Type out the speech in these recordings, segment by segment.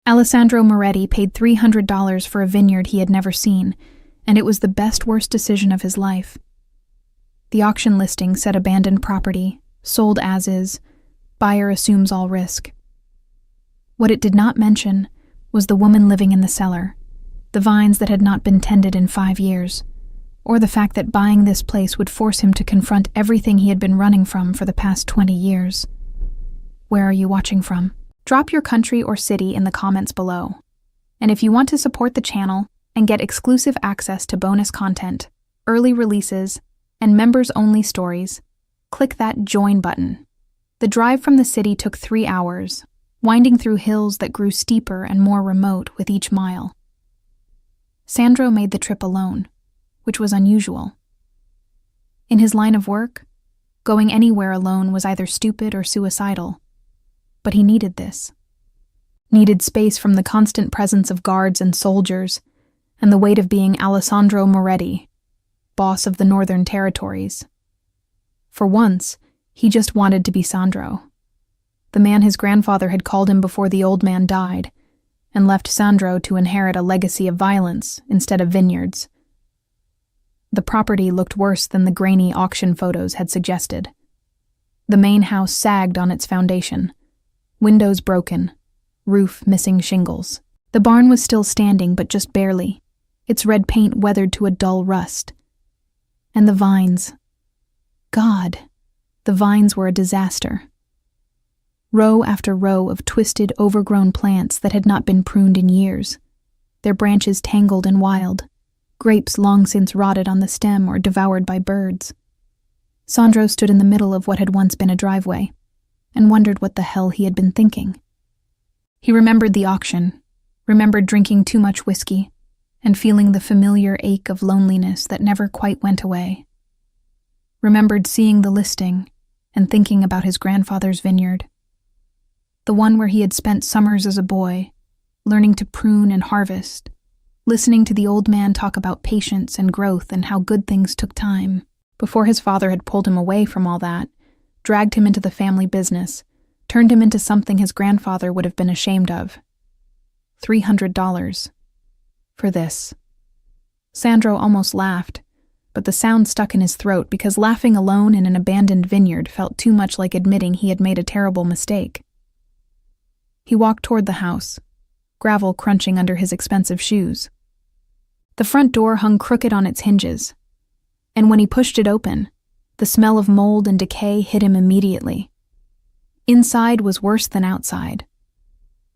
Alessandro Moretti paid $300 for a vineyard he had never seen, and it was the best-worst decision of his life. The auction listing said abandoned property, sold as is, buyer assumes all risk. What it did not mention was the woman living in the cellar, the vines that had not been tended in 5 years, or the fact that buying this place would force him to confront everything he had been running from for the past 20 years. Where are you watching from? Drop your country or city in the comments below. And if you want to support the channel and get exclusive access to bonus content, early releases, and members-only stories, click that join button. The drive from the city took 3 hours, winding through hills that grew steeper and more remote with each mile. Sandro made the trip alone, which was unusual. In his line of work, going anywhere alone was either stupid or suicidal. But he needed this. Needed space from the constant presence of guards and soldiers, and the weight of being Alessandro Moretti, boss of the Northern Territories. For once, he just wanted to be Sandro, the man his grandfather had called him before the old man died, and left Sandro to inherit a legacy of violence instead of vineyards. The property looked worse than the grainy auction photos had suggested. The main house sagged on its foundation, windows broken, roof missing shingles. The barn was still standing, but just barely, its red paint weathered to a dull rust. And the vines. God, the vines were a disaster. Row after row of twisted, overgrown plants that had not been pruned in years, their branches tangled and wild, grapes long since rotted on the stem or devoured by birds. Sandro stood in the middle of what had once been a driveway, and wondered what the hell he had been thinking. He remembered the auction, remembered drinking too much whiskey, and feeling the familiar ache of loneliness that never quite went away. Remembered seeing the listing and thinking about his grandfather's vineyard, the one where he had spent summers as a boy, learning to prune and harvest, listening to the old man talk about patience and growth and how good things took time, before his father had pulled him away from all that, dragged him into the family business, turned him into something his grandfather would have been ashamed of. $300. For this. Sandro almost laughed, but the sound stuck in his throat because laughing alone in an abandoned vineyard felt too much like admitting he had made a terrible mistake. He walked toward the house, gravel crunching under his expensive shoes. The front door hung crooked on its hinges, and when he pushed it open, the smell of mold and decay hit him immediately. Inside was worse than outside.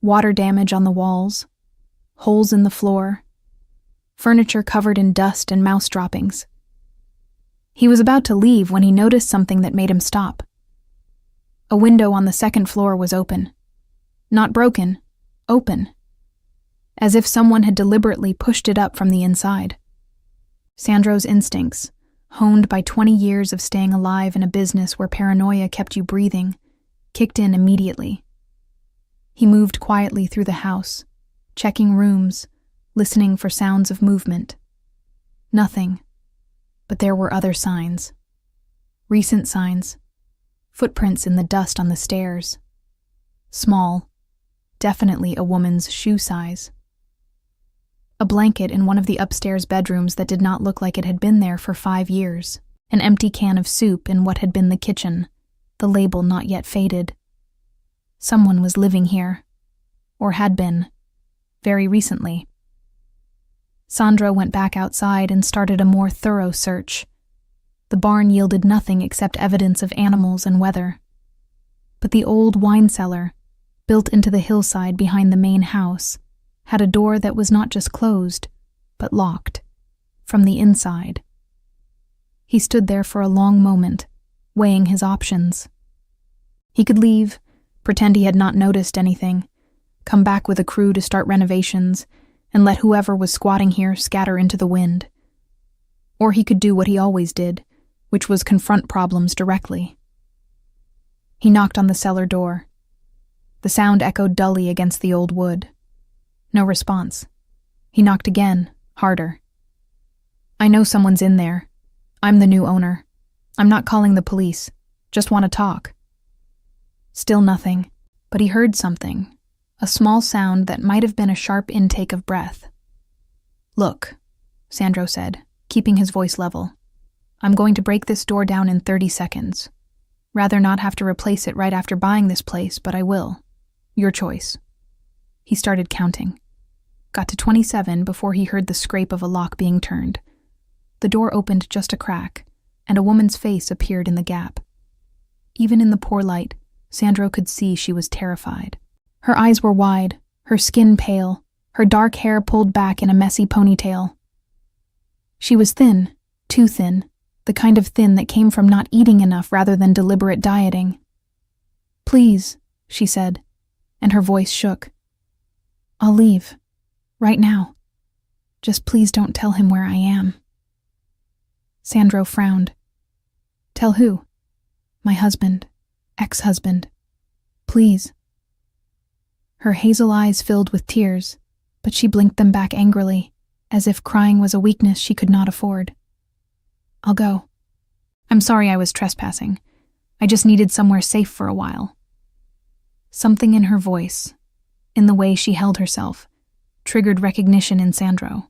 Water damage on the walls, holes in the floor, furniture covered in dust and mouse droppings. He was about to leave when he noticed something that made him stop. A window on the second floor was open. Not broken, open. As if someone had deliberately pushed it up from the inside. Sandro's instincts, honed by 20 years of staying alive in a business where paranoia kept you breathing, kicked in immediately. He moved quietly through the house, checking rooms, listening for sounds of movement. Nothing, but there were other signs. Recent signs. Footprints in the dust on the stairs. Small, definitely a woman's shoe size. A blanket in one of the upstairs bedrooms that did not look like it had been there for 5 years. An empty can of soup in what had been the kitchen, the label not yet faded. Someone was living here, or had been, very recently. Sandro went back outside and started a more thorough search. The barn yielded nothing except evidence of animals and weather. But the old wine cellar, built into the hillside behind the main house, had a door that was not just closed, but locked, from the inside. He stood there for a long moment, weighing his options. He could leave, pretend he had not noticed anything, come back with a crew to start renovations, and let whoever was squatting here scatter into the wind. Or he could do what he always did, which was confront problems directly. He knocked on the cellar door. The sound echoed dully against the old wood. No response. He knocked again, harder. "I know someone's in there. I'm the new owner. I'm not calling the police. Just want to talk." Still nothing, but he heard something. a small sound that might have been a sharp intake of breath. "Look," Sandro said, keeping his voice level. "I'm going to break this door down in 30 seconds. Rather not have to replace it right after buying this place, but I will. Your choice." He started counting. Got to 27 before he heard the scrape of a lock being turned. The door opened just a crack, and a woman's face appeared in the gap. Even in the poor light, Sandro could see she was terrified. Her eyes were wide, her skin pale, her dark hair pulled back in a messy ponytail. She was thin, too thin, the kind of thin that came from not eating enough rather than deliberate dieting. "Please," she said, and her voice shook. "I'll leave. Right now. Just please don't tell him where I am." Sandro frowned. "Tell who?" "My husband. Ex-husband. Please." Her hazel eyes filled with tears, but she blinked them back angrily, as if crying was a weakness she could not afford. "I'll go. I'm sorry I was trespassing. I just needed somewhere safe for a while." Something in her voice, in the way she held herself, triggered recognition in Sandro.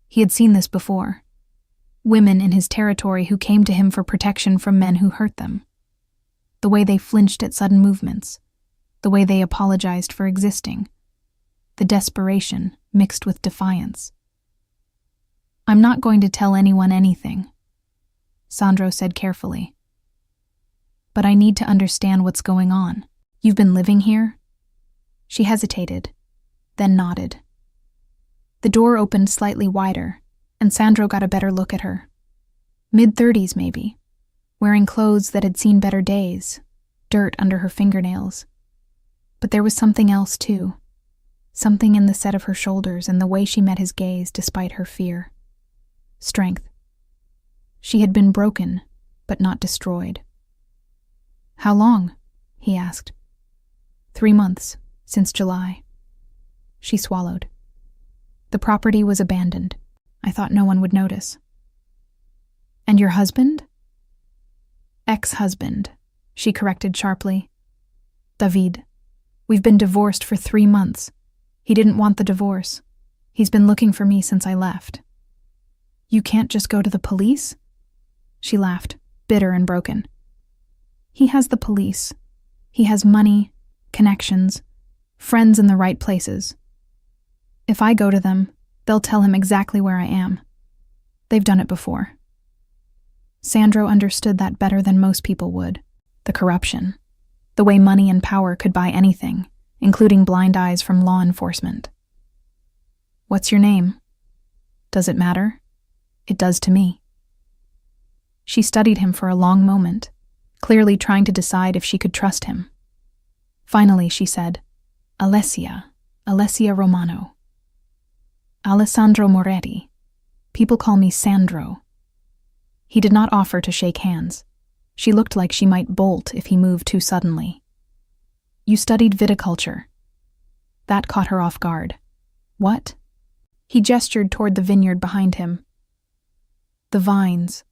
He had seen this before. Women in his territory who came to him for protection from men who hurt them. The way they flinched at sudden movements. The way they apologized for existing. The desperation mixed with defiance. "I'm not going to tell anyone anything," Sandro said carefully. "But I need to understand what's going on. You've been living here?" She hesitated, then nodded. The door opened slightly wider, and Sandro got a better look at her. Mid-30s, maybe, wearing clothes that had seen better days, dirt under her fingernails. But there was something else, too. Something in the set of her shoulders and the way she met his gaze despite her fear. Strength. She had been broken, but not destroyed. "How long?" he asked. 3 months, since July. She swallowed. "The property was abandoned. I thought no one would notice." "And your husband?" "Ex-husband," she corrected sharply. "David. We've been divorced for 3 months. He didn't want the divorce. He's been looking for me since I left." "You can't just go to the police?" She laughed, bitter and broken. "He has the police. He has money, connections, friends in the right places. If I go to them, they'll tell him exactly where I am. They've done it before." Sandro understood that better than most people would. The corruption. The way money and power could buy anything, including blind eyes from law enforcement. "What's your name?" "Does it matter?" "It does to me." She studied him for a long moment, clearly trying to decide if she could trust him. Finally, she said, Alessia Romano." "Alessandro Moretti. People call me Sandro." He did not offer to shake hands. She looked like she might bolt if he moved too suddenly. "You studied viticulture." That caught her off guard. "What?" He gestured toward the vineyard behind him. "The vines.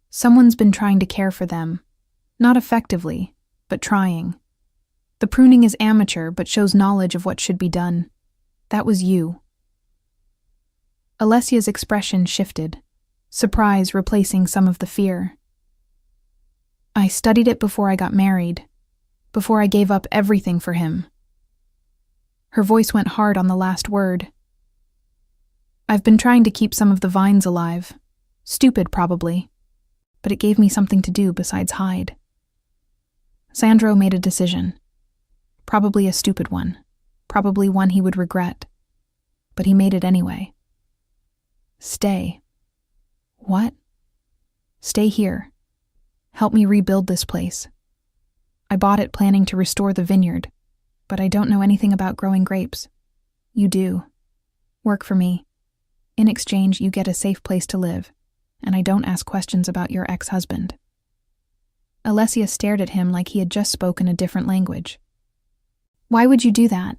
Someone's been trying to care for them. Not effectively, but trying. The pruning is amateur, but shows knowledge of what should be done. That was you." Alessia's expression shifted, surprise replacing some of the fear. "I studied it before I got married, before I gave up everything for him." Her voice went hard on the last word. "I've been trying to keep some of the vines alive. Stupid, probably. But it gave me something to do besides hide." Sandro made a decision. Probably a stupid one. Probably one he would regret. But he made it anyway. "Stay." "What?" "Stay here. Help me rebuild this place. I bought it planning to restore the vineyard, but I don't know anything about growing grapes. You do. Work for me. In exchange, you get a safe place to live, and I don't ask questions about your ex-husband." Alessia stared at him like he had just spoken a different language. "Why would you do that?"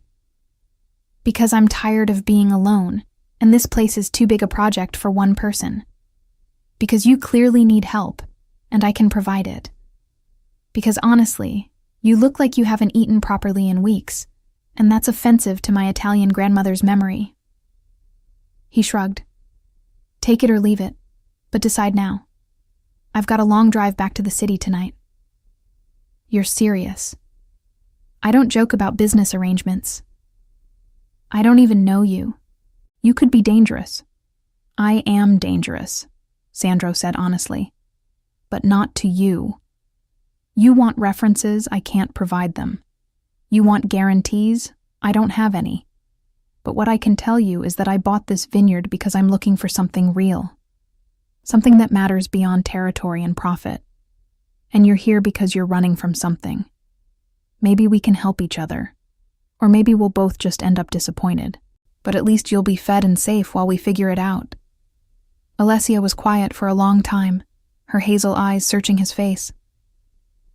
"Because I'm tired of being alone, and this place is too big a project for one person. Because you clearly need help, and I can provide it. Because honestly, you look like you haven't eaten properly in weeks, and that's offensive to my Italian grandmother's memory." He shrugged. "Take it or leave it, but decide now. I've got a long drive back to the city tonight." "You're serious." "I don't joke about business arrangements." "I don't even know you. You could be dangerous." "I am dangerous," Sandro said honestly. "But not to you. You want references, I can't provide them. You want guarantees, I don't have any. But what I can tell you is that I bought this vineyard because I'm looking for something real. Something that matters beyond territory and profit. And you're here because you're running from something. Maybe we can help each other. Or maybe we'll both just end up disappointed. But at least you'll be fed and safe while we figure it out." Alessia was quiet for a long time, her hazel eyes searching his face.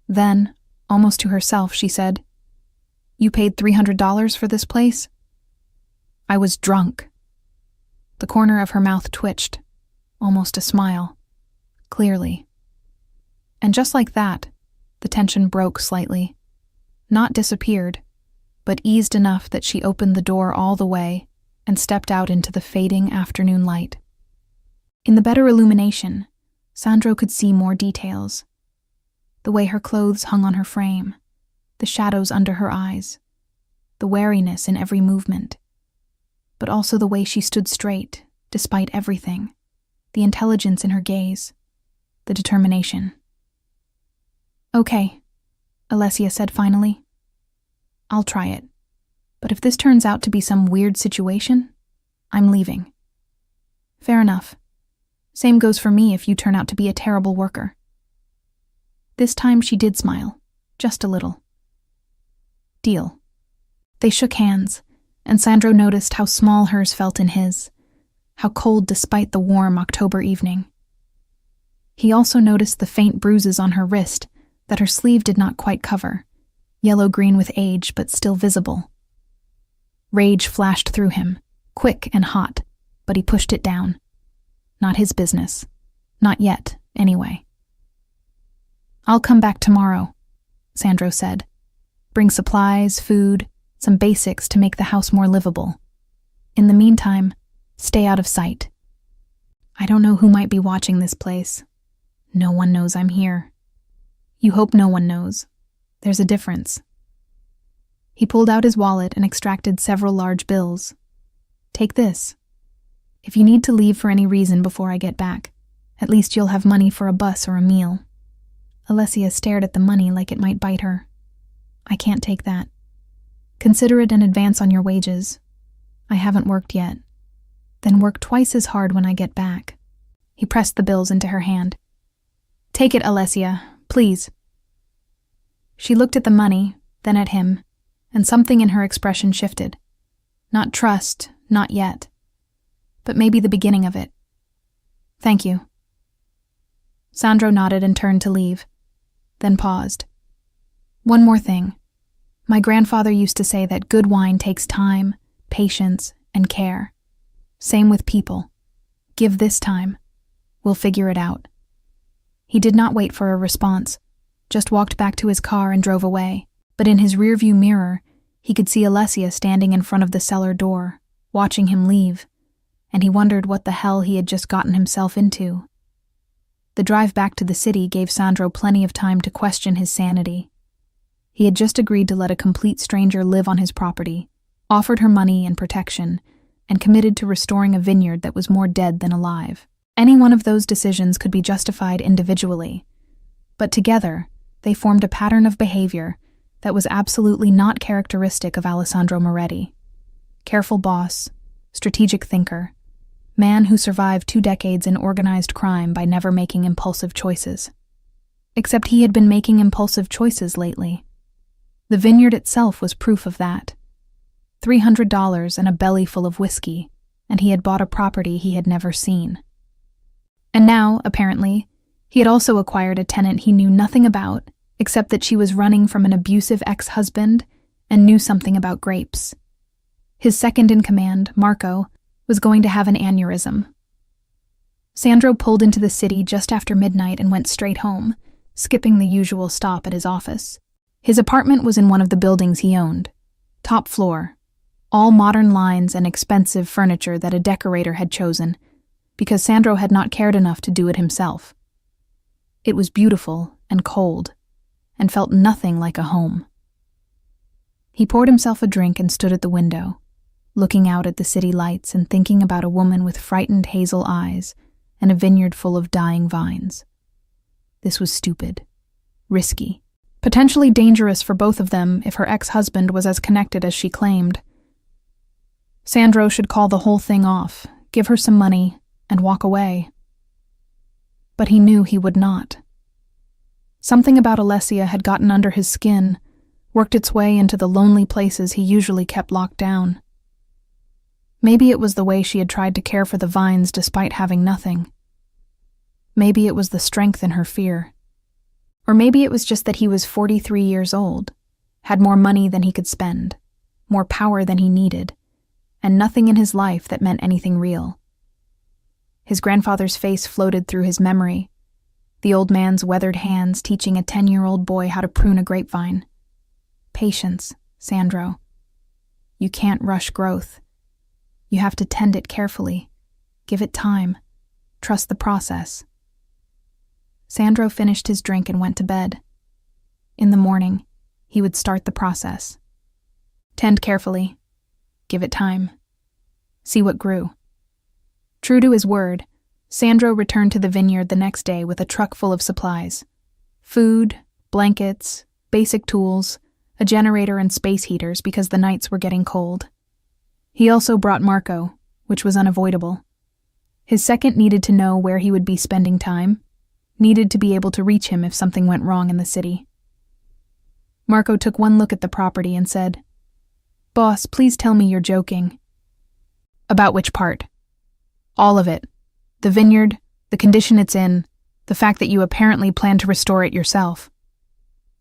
Then, almost to herself, she said, "You paid $300 for this place?" "I was drunk." The corner of her mouth twitched, almost a smile, clearly. And just like that, the tension broke slightly. Not disappeared, but eased enough that she opened the door all the way and stepped out into the fading afternoon light. In the better illumination, Sandro could see more details. The way her clothes hung on her frame, the shadows under her eyes, the wariness in every movement, but also the way she stood straight, despite everything, the intelligence in her gaze, the determination. "Okay," Alessia said finally. "I'll try it. But if this turns out to be some weird situation, I'm leaving." "Fair enough. Same goes for me if you turn out to be a terrible worker." This time she did smile, just a little. "Deal." They shook hands, and Sandro noticed how small hers felt in his, how cold despite the warm October evening. He also noticed the faint bruises on her wrist that her sleeve did not quite cover, yellow-green with age but still visible. Rage flashed through him, quick and hot, but he pushed it down. Not his business. Not yet, anyway. "I'll come back tomorrow," Sandro said. "Bring supplies, food, some basics to make the house more livable. In the meantime, stay out of sight. I don't know who might be watching this place. No one knows I'm here. You hope no one knows. There's a difference." He pulled out his wallet and extracted several large bills. "Take this. If you need to leave for any reason before I get back, at least you'll have money for a bus or a meal." Alessia stared at the money like it might bite her. "I can't take that. Consider it an advance on your wages. I haven't worked yet. Then work twice as hard when I get back." He pressed the bills into her hand. "Take it, Alessia, please." She looked at the money, then at him, and something in her expression shifted. Not trust, not yet, but maybe the beginning of it. "Thank you." Sandro nodded and turned to leave, then paused. "One more thing. My grandfather used to say that good wine takes time, patience, and care. Same with people. Give this time. We'll figure it out." He did not wait for a response, just walked back to his car and drove away. But in his rearview mirror, he could see Alessia standing in front of the cellar door, watching him leave, and he wondered what the hell he had just gotten himself into. The drive back to the city gave Sandro plenty of time to question his sanity. He had just agreed to let a complete stranger live on his property, offered her money and protection, and committed to restoring a vineyard that was more dead than alive. Any one of those decisions could be justified individually, but together, they formed a pattern of behavior that was absolutely not characteristic of Alessandro Moretti. Careful boss, strategic thinker, man who survived 2 decades in organized crime by never making impulsive choices. Except he had been making impulsive choices lately. The vineyard itself was proof of that. $300 and a belly full of whiskey, and he had bought a property he had never seen. And now, apparently, he had also acquired a tenant he knew nothing about, except that she was running from an abusive ex-husband and knew something about grapes. His second-in-command, Marco, was going to have an aneurysm. Sandro pulled into the city just after midnight and went straight home, skipping the usual stop at his office. His apartment was in one of the buildings he owned. Top floor. All modern lines and expensive furniture that a decorator had chosen, because Sandro had not cared enough to do it himself. It was beautiful and cold, and felt nothing like a home. He poured himself a drink and stood at the window, looking out at the city lights and thinking about a woman with frightened hazel eyes and a vineyard full of dying vines. This was stupid, risky, potentially dangerous for both of them if her ex-husband was as connected as she claimed. Sandro should call the whole thing off, give her some money, and walk away. But he knew he would not. Something about Alessia had gotten under his skin, worked its way into the lonely places he usually kept locked down. Maybe it was the way she had tried to care for the vines despite having nothing. Maybe it was the strength in her fear. Or maybe it was just that he was 43 years old, had more money than he could spend, more power than he needed, and nothing in his life that meant anything real. His grandfather's face floated through his memory, the old man's weathered hands teaching a 10-year-old boy how to prune a grapevine. Patience, Sandro. You can't rush growth. You have to tend it carefully. Give it time. Trust the process. Sandro finished his drink and went to bed. In the morning, he would start the process. Tend carefully. Give it time. See what grew. True to his word, Sandro returned to the vineyard the next day with a truck full of supplies. Food, blankets, basic tools, a generator and space heaters because the nights were getting cold. He also brought Marco, which was unavoidable. His second needed to know where he would be spending time, needed to be able to reach him if something went wrong in the city. Marco took one look at the property and said, "Boss, please tell me you're joking." "About which part?" "All of it. The vineyard, the condition it's in, the fact that you apparently plan to restore it yourself."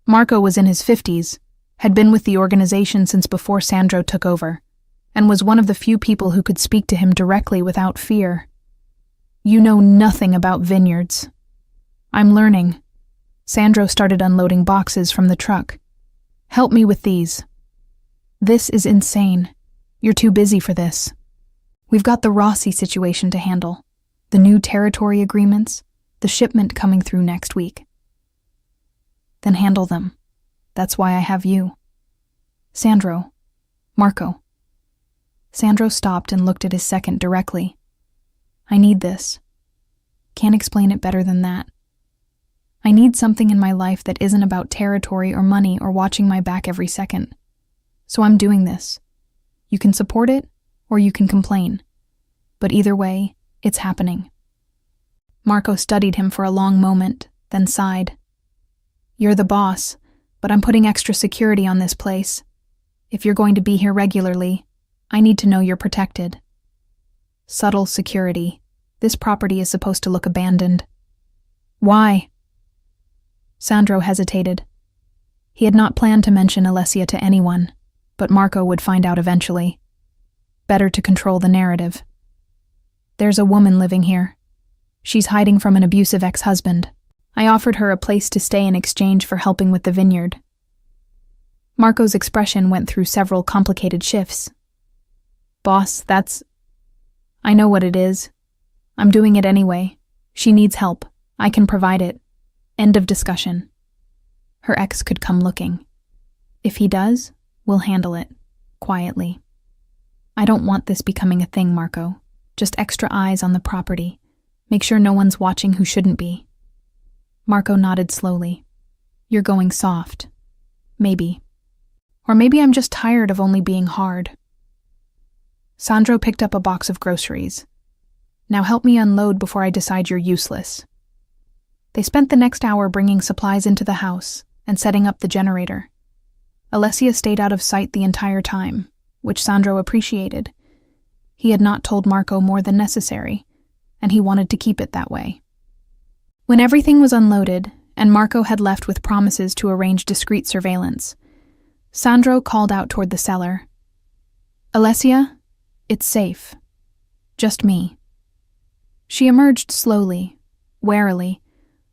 Marco was in his 50s, had been with the organization since before Sandro took over, and was one of the few people who could speak to him directly without fear. "You know nothing about vineyards." "I'm learning." Sandro started unloading boxes from the truck. "Help me with these." "This is insane. You're too busy for this. We've got the Rossi situation to handle, the new territory agreements, the shipment coming through next week." "Then handle them. That's why I have you." "Sandro. Marco." Sandro stopped and looked at his second directly. "I need this. Can't explain it better than that. I need something in my life that isn't about territory or money or watching my back every second. So I'm doing this. You can support it, or you can complain. But either way, it's happening." Marco studied him for a long moment, then sighed. "You're the boss, but I'm putting extra security on this place. If you're going to be here regularly, I need to know you're protected." "Subtle security. This property is supposed to look abandoned." "Why?" Sandro hesitated. He had not planned to mention Alessia to anyone, but Marco would find out eventually. Better to control the narrative. "There's a woman living here. She's hiding from an abusive ex-husband. I offered her a place to stay in exchange for helping with the vineyard." Marco's expression went through several complicated shifts. "Boss, I know what it is. I'm doing it anyway. She needs help. I can provide it. End of discussion." Her ex could come looking. "If he does, we'll handle it. Quietly. I don't want this becoming a thing, Marco. Just extra eyes on the property. Make sure no one's watching who shouldn't be." Marco nodded slowly. "You're going soft. Maybe. Or maybe I'm just tired of only being hard." Sandro picked up a box of groceries. "Now help me unload before I decide you're useless." They spent the next hour bringing supplies into the house and setting up the generator. Alessia stayed out of sight the entire time, which Sandro appreciated. He had not told Marco more than necessary, and he wanted to keep it that way. When everything was unloaded, and Marco had left with promises to arrange discreet surveillance, Sandro called out toward the cellar. "Alessia, it's safe. Just me." She emerged slowly, warily,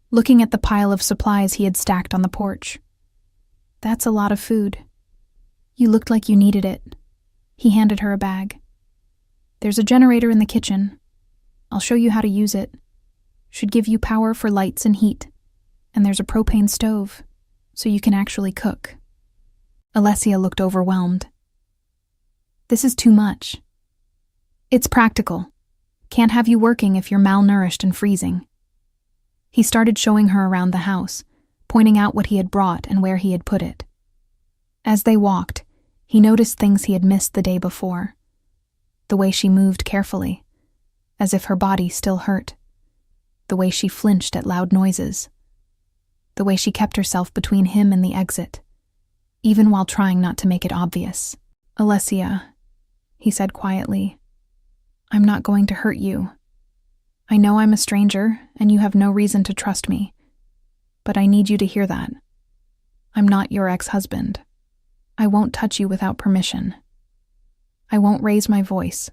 looking at the pile of supplies he had stacked on the porch. "That's a lot of food." You looked like you needed it. He handed her a bag. There's a generator in the kitchen. I'll show you how to use it. Should give you power for lights and heat. And there's a propane stove, so you can actually cook. Alessia looked overwhelmed. This is too much. It's practical. Can't have you working if you're malnourished and freezing. He started showing her around the house, pointing out what he had brought and where he had put it. As they walked, he noticed things he had missed the day before. The way she moved carefully, as if her body still hurt. The way she flinched at loud noises. The way she kept herself between him and the exit, even while trying not to make it obvious. Alessia, he said quietly, I'm not going to hurt you. I know I'm a stranger, and you have no reason to trust me, but I need you to hear that. I'm not your ex-husband. I won't touch you without permission. I won't raise my voice.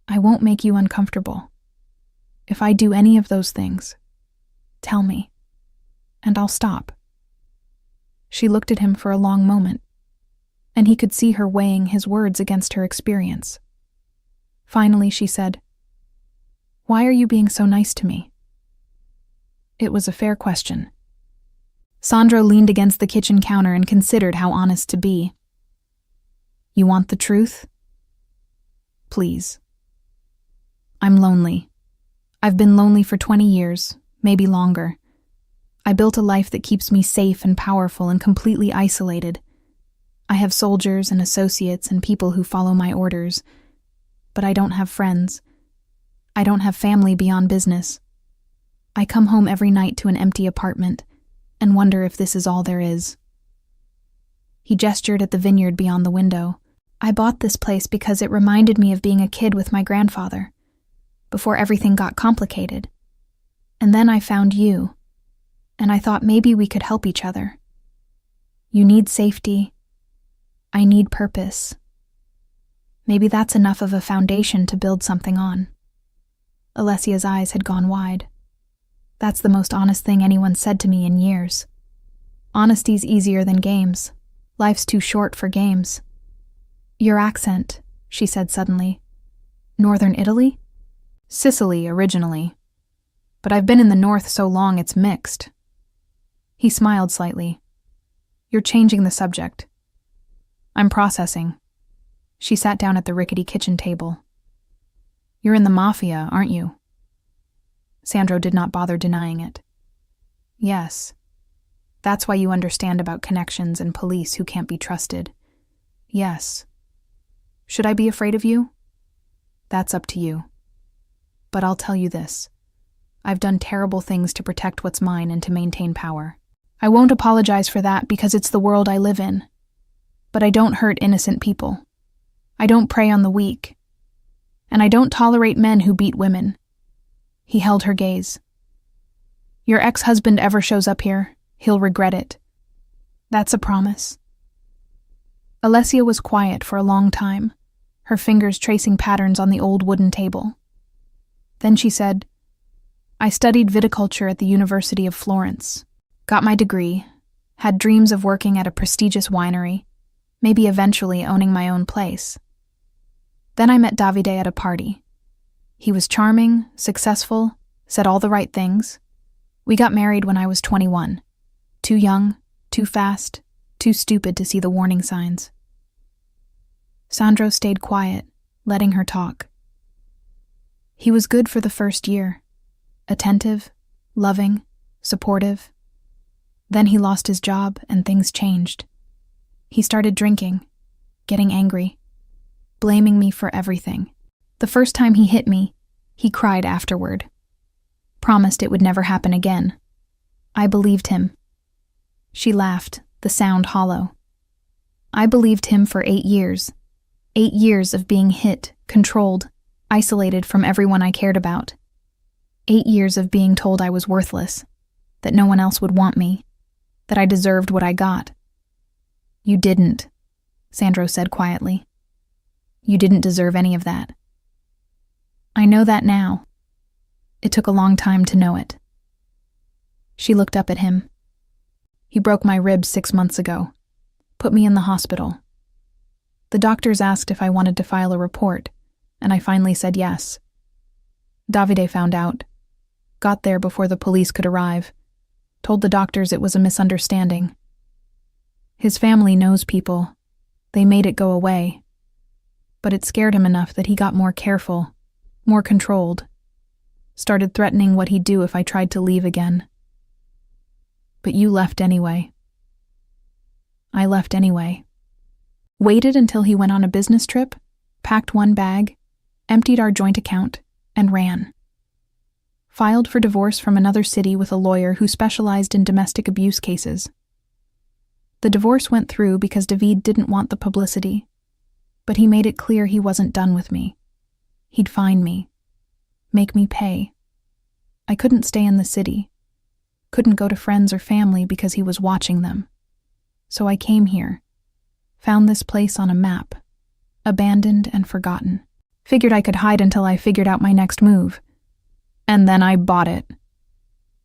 I won't make you uncomfortable. If I do any of those things, tell me, and I'll stop. She looked at him for a long moment, and he could see her weighing his words against her experience. Finally, she said, Why are you being so nice to me? It was a fair question. Sandro leaned against the kitchen counter and considered how honest to be. You want the truth? Please. I'm lonely. I've been lonely for 20 years, maybe longer. I built a life that keeps me safe and powerful and completely isolated. I have soldiers and associates and people who follow my orders, but I don't have friends. I don't have family beyond business. I come home every night to an empty apartment and wonder if this is all there is. He gestured at the vineyard beyond the window. I bought this place because it reminded me of being a kid with my grandfather, before everything got complicated. And then I found you, and I thought maybe we could help each other. You need safety. I need purpose. Maybe that's enough of a foundation to build something on. Alessia's eyes had gone wide. That's the most honest thing anyone said to me in years. Honesty's easier than games. Life's too short for games. Your accent, she said suddenly. Northern Italy? Sicily, originally. But I've been in the north so long it's mixed. He smiled slightly. You're changing the subject. I'm processing. She sat down at the rickety kitchen table. You're in the Mafia, aren't you? Sandro did not bother denying it. Yes. That's why you understand about connections and police who can't be trusted. Yes. Should I be afraid of you? That's up to you. But I'll tell you this. I've done terrible things to protect what's mine and to maintain power. I won't apologize for that because it's the world I live in. But I don't hurt innocent people. I don't prey on the weak. And I don't tolerate men who beat women. He held her gaze. Your ex-husband ever shows up here, he'll regret it. That's a promise. Alessia was quiet for a long time, her fingers tracing patterns on the old wooden table. Then she said, I studied viticulture at the University of Florence, got my degree, had dreams of working at a prestigious winery, maybe eventually owning my own place. Then I met Davide at a party. He was charming, successful, said all the right things. We got married when I was 21. Too young, too fast, too stupid to see the warning signs. Sandro stayed quiet, letting her talk. He was good for the first year. Attentive, loving, supportive. Then he lost his job and things changed. He started drinking, getting angry, blaming me for everything. The first time he hit me, he cried afterward. Promised it would never happen again. I believed him. She laughed, the sound hollow. I believed him for 8 years. 8 years of being hit, controlled, isolated from everyone I cared about. 8 years of being told I was worthless, that no one else would want me, that I deserved what I got. You didn't, Sandro said quietly. You didn't deserve any of that. I know that now. It took a long time to know it. She looked up at him. He broke my ribs 6 months ago, put me in the hospital. The doctors asked if I wanted to file a report, and I finally said yes. Davide found out, got there before the police could arrive, told the doctors it was a misunderstanding. His family knows people. They made it go away. But it scared him enough that he got more careful, more controlled, started threatening what he'd do if I tried to leave again. But you left anyway. I left anyway. Waited until he went on a business trip, packed one bag, emptied our joint account, and ran. Filed for divorce from another city with a lawyer who specialized in domestic abuse cases. The divorce went through because David didn't want the publicity, but he made it clear he wasn't done with me. He'd fine me, make me pay. I couldn't stay in the city, couldn't go to friends or family because he was watching them. So I came here, found this place on a map, abandoned and forgotten. Figured I could hide until I figured out my next move. And then I bought it.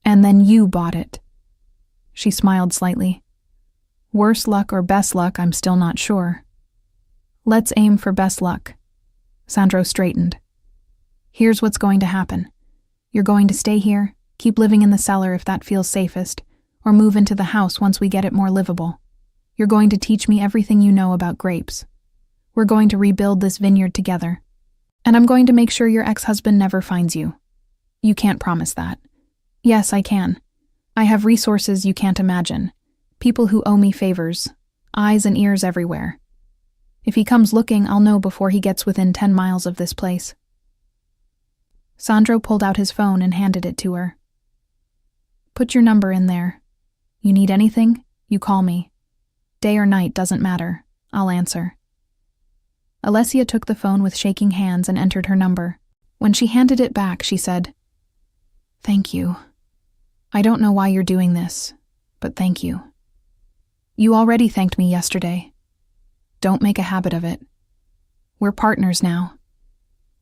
And then you bought it. She smiled slightly. Worse luck or best luck, I'm still not sure. Let's aim for best luck. Sandro straightened. Here's what's going to happen. You're going to stay here, keep living in the cellar if that feels safest, or move into the house once we get it more livable. You're going to teach me everything you know about grapes. We're going to rebuild this vineyard together. And I'm going to make sure your ex-husband never finds you. You can't promise that. Yes, I can. I have resources you can't imagine. People who owe me favors. Eyes and ears everywhere. If he comes looking, I'll know before he gets within 10 miles of this place. Sandro pulled out his phone and handed it to her. Put your number in there. You need anything? You call me. Day or night doesn't matter. I'll answer. Alessia took the phone with shaking hands and entered her number. When she handed it back, she said, Thank you. I don't know why you're doing this, but thank you. You already thanked me yesterday. Don't make a habit of it. We're partners now.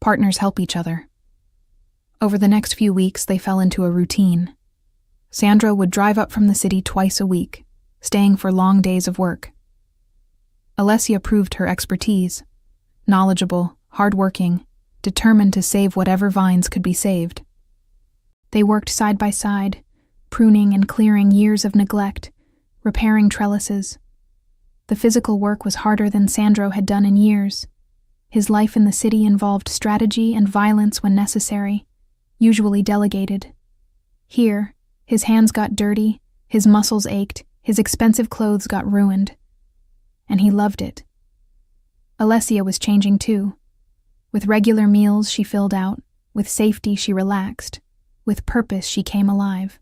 Partners help each other. Over the next few weeks, they fell into a routine. Sandro would drive up from the city twice a week, staying for long days of work. Alessia proved her expertise. Knowledgeable, hard-working, determined to save whatever vines could be saved. They worked side by side, pruning and clearing years of neglect, repairing trellises. The physical work was harder than Sandro had done in years. His life in the city involved strategy and violence when necessary, usually delegated. Here, his hands got dirty, his muscles ached, his expensive clothes got ruined. And he loved it. Alessia was changing too. With regular meals she filled out, with safety she relaxed, with purpose she came alive.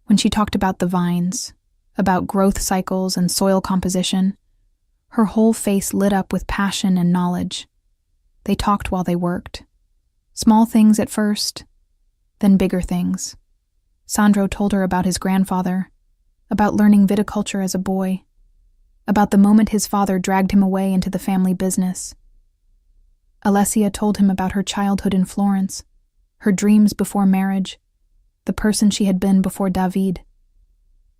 When she talked about the vines, about growth cycles and soil composition, her whole face lit up with passion and knowledge. They talked while they worked. Small things at first, then bigger things. Sandro told her about his grandfather, about learning viticulture as a boy, about the moment his father dragged him away into the family business. Alessia told him about her childhood in Florence, her dreams before marriage, the person she had been before David.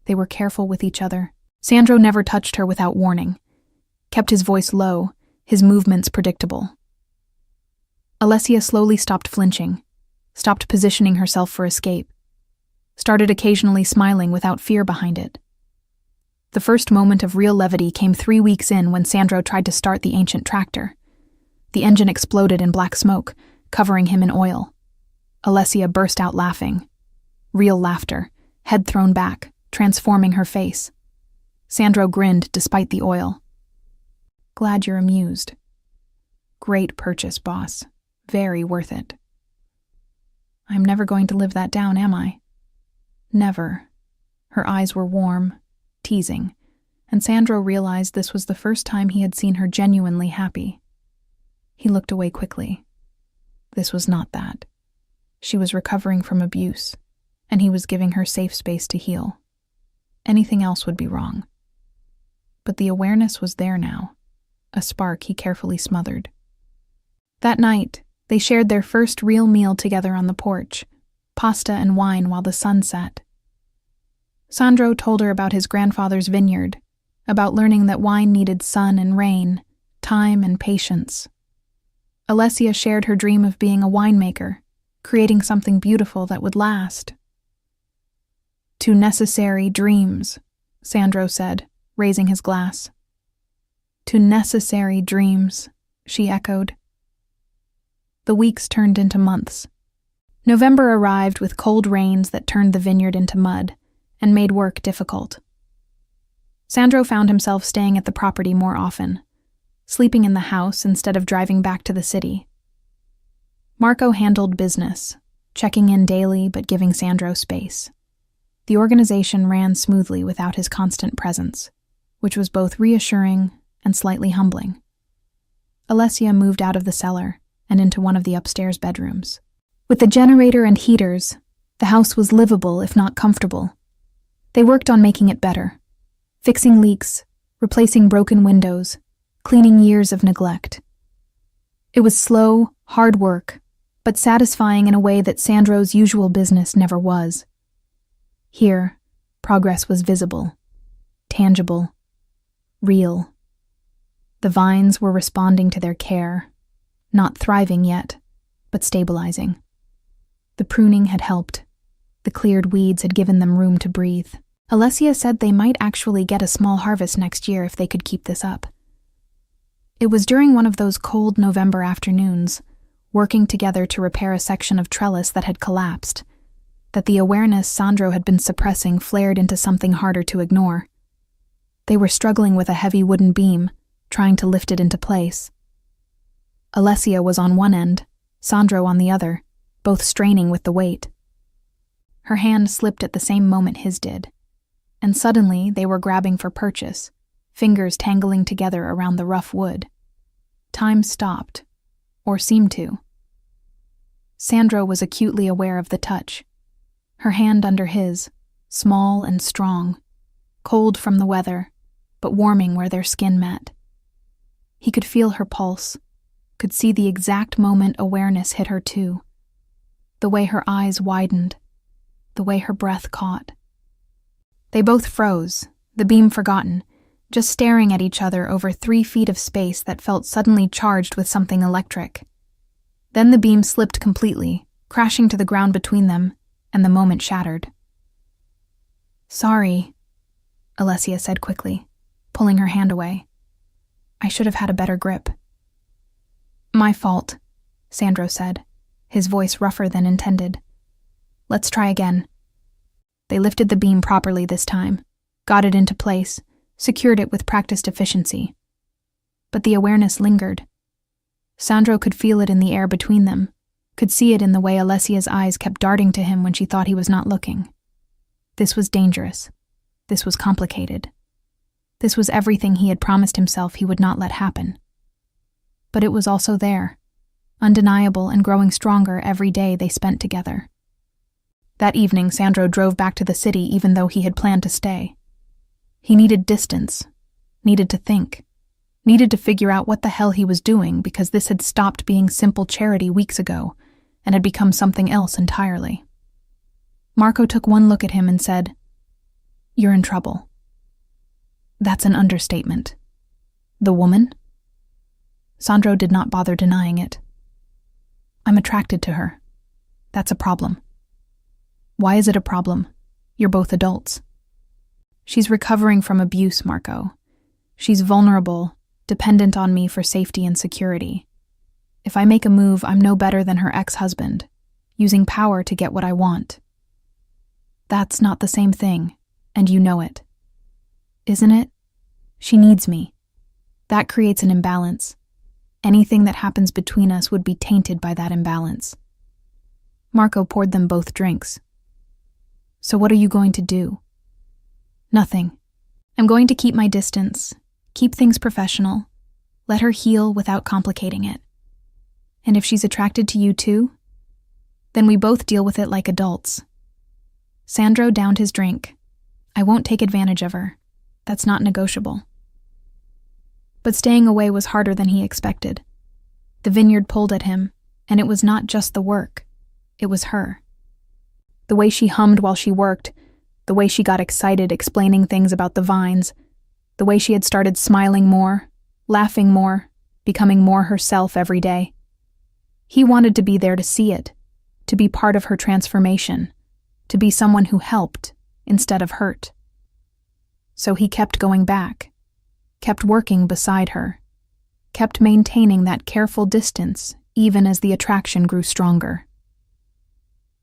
They were careful with each other. Sandro never touched her without warning, kept his voice low, his movements predictable. Alessia slowly stopped flinching, stopped positioning herself for escape, started occasionally smiling without fear behind it. The first moment of real levity came 3 weeks in when Sandro tried to start the ancient tractor. The engine exploded in black smoke, covering him in oil. Alessia burst out laughing. Real laughter, head thrown back, transforming her face. Sandro grinned despite the oil. Glad you're amused. Great purchase, boss. Very worth it. I'm never going to live that down, am I? Never. Her eyes were warm, teasing, and Sandro realized this was the first time he had seen her genuinely happy. He looked away quickly. This was not that. She was recovering from abuse, and he was giving her safe space to heal. Anything else would be wrong. But the awareness was there now, a spark he carefully smothered. That night, they shared their first real meal together on the porch, pasta and wine while the sun set. Sandro told her about his grandfather's vineyard, about learning that wine needed sun and rain, time and patience. Alessia shared her dream of being a winemaker, creating something beautiful that would last. "To necessary dreams," Sandro said, raising his glass. "To necessary dreams," she echoed. The weeks turned into months. November arrived with cold rains that turned the vineyard into mud and made work difficult. Sandro found himself staying at the property more often, sleeping in the house instead of driving back to the city. Marco handled business, checking in daily but giving Sandro space. The organization ran smoothly without his constant presence, which was both reassuring and slightly humbling. Alessia moved out of the cellar and into one of the upstairs bedrooms. With the generator and heaters, the house was livable if not comfortable. They worked on making it better, fixing leaks, replacing broken windows, cleaning years of neglect. It was slow, hard work, but satisfying in a way that Sandro's usual business never was. Here, progress was visible, tangible, real. The vines were responding to their care, not thriving yet, but stabilizing. The pruning had helped. The cleared weeds had given them room to breathe. Alessia said they might actually get a small harvest next year if they could keep this up. It was during one of those cold November afternoons, working together to repair a section of trellis that had collapsed, that the awareness Sandro had been suppressing flared into something harder to ignore. They were struggling with a heavy wooden beam, trying to lift it into place. Alessia was on one end, Sandro on the other, both straining with the weight. Her hand slipped at the same moment his did, and suddenly they were grabbing for purchase, fingers tangling together around the rough wood. Time stopped, or seemed to. Sandro was acutely aware of the touch. Her hand under his, small and strong, cold from the weather, but warming where their skin met. He could feel her pulse, could see the exact moment awareness hit her too. The way her eyes widened, the way her breath caught. They both froze, the beam forgotten, just staring at each other over 3 feet of space that felt suddenly charged with something electric. Then the beam slipped completely, crashing to the ground between them, and the moment shattered. "Sorry," Alessia said quickly, pulling her hand away. "I should have had a better grip." "My fault," Sandro said, his voice rougher than intended. "Let's try again." They lifted the beam properly this time, got it into place, secured it with practiced efficiency. But the awareness lingered. Sandro could feel it in the air between them, could see it in the way Alessia's eyes kept darting to him when she thought he was not looking. This was dangerous. This was complicated. This was everything he had promised himself he would not let happen. But it was also there, undeniable and growing stronger every day they spent together. That evening, Sandro drove back to the city even though he had planned to stay. He needed distance, needed to think, needed to figure out what the hell he was doing because this had stopped being simple charity weeks ago and had become something else entirely. Marco took one look at him and said, "You're in trouble." "That's an understatement." "The woman?" Sandro did not bother denying it. "I'm attracted to her. That's a problem." "Why is it a problem? You're both adults." "She's recovering from abuse, Marco. She's vulnerable, dependent on me for safety and security. If I make a move, I'm no better than her ex-husband, using power to get what I want." "That's not the same thing, and you know it." "Isn't it? She needs me. That creates an imbalance. Anything that happens between us would be tainted by that imbalance." Marco poured them both drinks. "So what are you going to do?" "Nothing. I'm going to keep my distance, keep things professional, let her heal without complicating it. And if she's attracted to you too, then we both deal with it like adults." Sandro downed his drink. "I won't take advantage of her. That's not negotiable." But staying away was harder than he expected. The vineyard pulled at him, and it was not just the work. It was her. The way she hummed while she worked, the way she got excited explaining things about the vines, the way she had started smiling more, laughing more, becoming more herself every day. He wanted to be there to see it, to be part of her transformation, to be someone who helped instead of hurt. So he kept going back, kept working beside her, kept maintaining that careful distance even as the attraction grew stronger.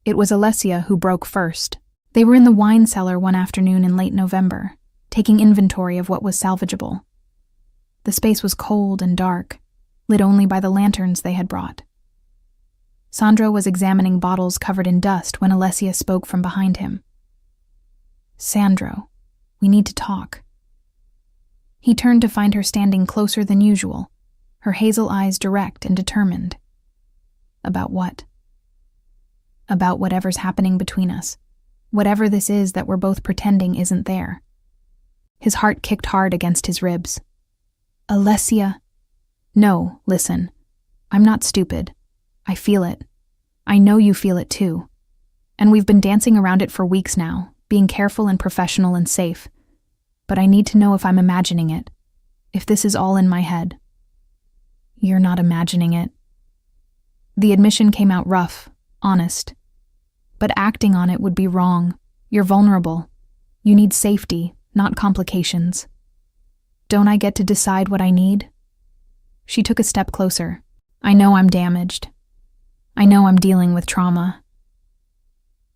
It was Alessia who broke first. They were in the wine cellar one afternoon in late November, taking inventory of what was salvageable. The space was cold and dark, lit only by the lanterns they had brought. Sandro was examining bottles covered in dust when Alessia spoke from behind him. "Sandro, we need to talk." He turned to find her standing closer than usual, her hazel eyes direct and determined. "About what?" "About whatever's happening between us. Whatever this is that we're both pretending isn't there." His heart kicked hard against his ribs. "Alessia." "No, listen. I'm not stupid. I feel it. I know you feel it too. And we've been dancing around it for weeks now, being careful and professional and safe. But I need to know if I'm imagining it, if this is all in my head." "You're not imagining it." The admission came out rough, honest. "But acting on it would be wrong. You're vulnerable. You need safety, not complications. Don't I get to decide what I need?" She took a step closer. "I know I'm damaged. I know I'm dealing with trauma.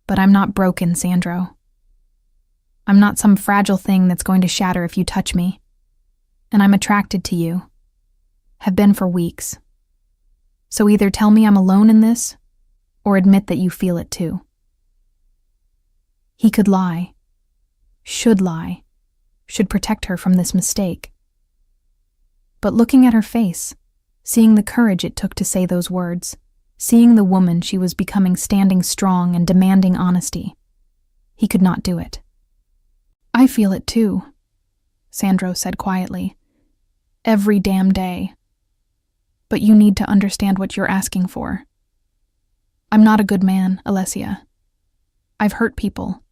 But I'm not broken, Sandro. I'm not some fragile thing that's going to shatter if you touch me. And I'm attracted to you. Have been for weeks. So either tell me I'm alone in this, or admit that you feel it too." He could lie. Should lie. Should protect her from this mistake. But looking at her face, seeing the courage it took to say those words, seeing the woman she was becoming standing strong and demanding honesty, he could not do it. "I feel it too," Sandro said quietly. "Every damn day. But you need to understand what you're asking for. I'm not a good man, Alessia. I've hurt people.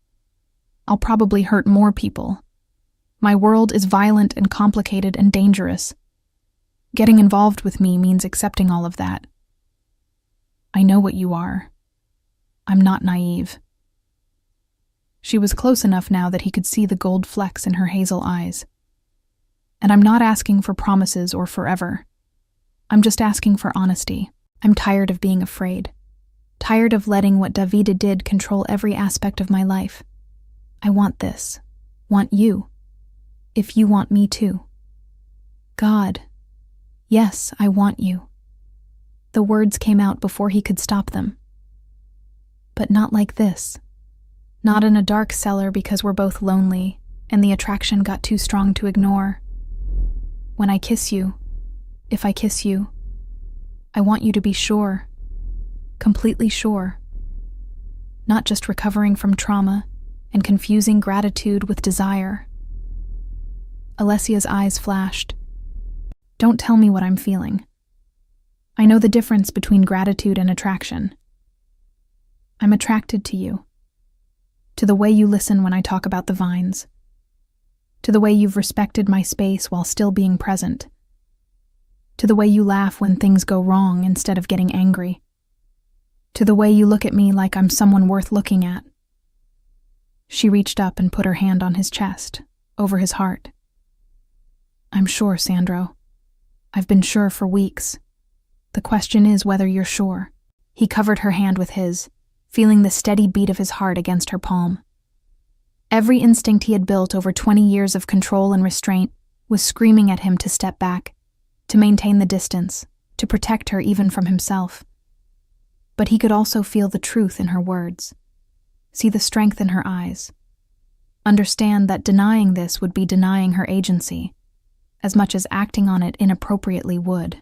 I'll probably hurt more people. My world is violent and complicated and dangerous. Getting involved with me means accepting all of that. I know what you are. I'm not naive." She was close enough now that he could see the gold flecks in her hazel eyes. "And I'm not asking for promises or forever. I'm just asking for honesty. I'm tired of being afraid. Tired of letting what Davide did control every aspect of my life. I want this. Want you. If you want me too. God. Yes, I want you." The words came out before he could stop them. "But not like this. Not in a dark cellar because we're both lonely and the attraction got too strong to ignore. When I kiss you, if I kiss you, I want you to be sure. Completely sure. Not just recovering from trauma and confusing gratitude with desire." Alessia's eyes flashed. "Don't tell me what I'm feeling. I know the difference between gratitude and attraction. I'm attracted to you. To the way you listen when I talk about the vines. To the way you've respected my space while still being present. To the way you laugh when things go wrong instead of getting angry. To the way you look at me like I'm someone worth looking at." She reached up and put her hand on his chest, over his heart. "I'm sure, Sandro. I've been sure for weeks. The question is whether you're sure." He covered her hand with his, feeling the steady beat of his heart against her palm. Every instinct he had built over 20 years of control and restraint was screaming at him to step back, to maintain the distance, to protect her even from himself. But he could also feel the truth in her words, see the strength in her eyes, understand that denying this would be denying her agency, as much as acting on it inappropriately would.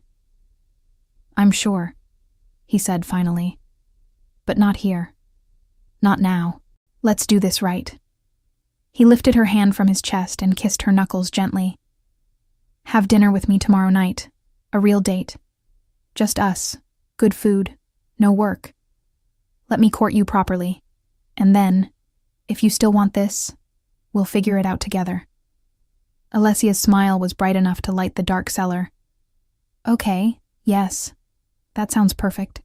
"I'm sure," he said finally. "But not here. Not now. Let's do this right." He lifted her hand from his chest and kissed her knuckles gently. "Have dinner with me tomorrow night. A real date. Just us. Good food. No work. Let me court you properly. And then, if you still want this, we'll figure it out together." Alessia's smile was bright enough to light the dark cellar. Okay, yes, that sounds perfect.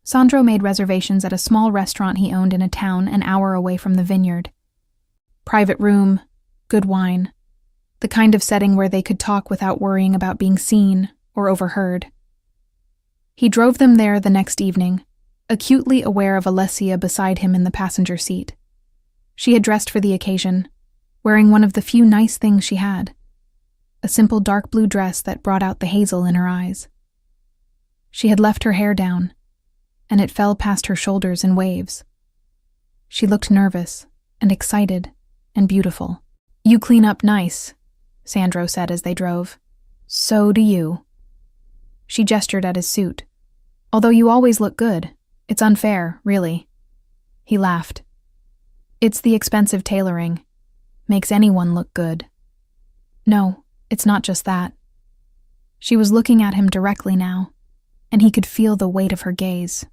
Sandro made reservations at a small restaurant he owned in a town an hour away from the Vineyard. Private room, good wine, the kind of setting where they could talk without worrying about being seen or overheard. He drove them there the next evening, acutely aware of Alessia beside him in the passenger seat. She had dressed for the occasion, wearing one of the few nice things she had, a simple dark blue dress that brought out the hazel in her eyes. She had left her hair down, and it fell past her shoulders in waves. She looked nervous and excited and beautiful. "You clean up nice," Sandro said as they drove. "So do you." She gestured at his suit. "Although you always look good. It's unfair, really." He laughed. "It's the expensive tailoring. Makes anyone look good." "No, it's not just that." She was looking at him directly now, and he could feel the weight of her gaze.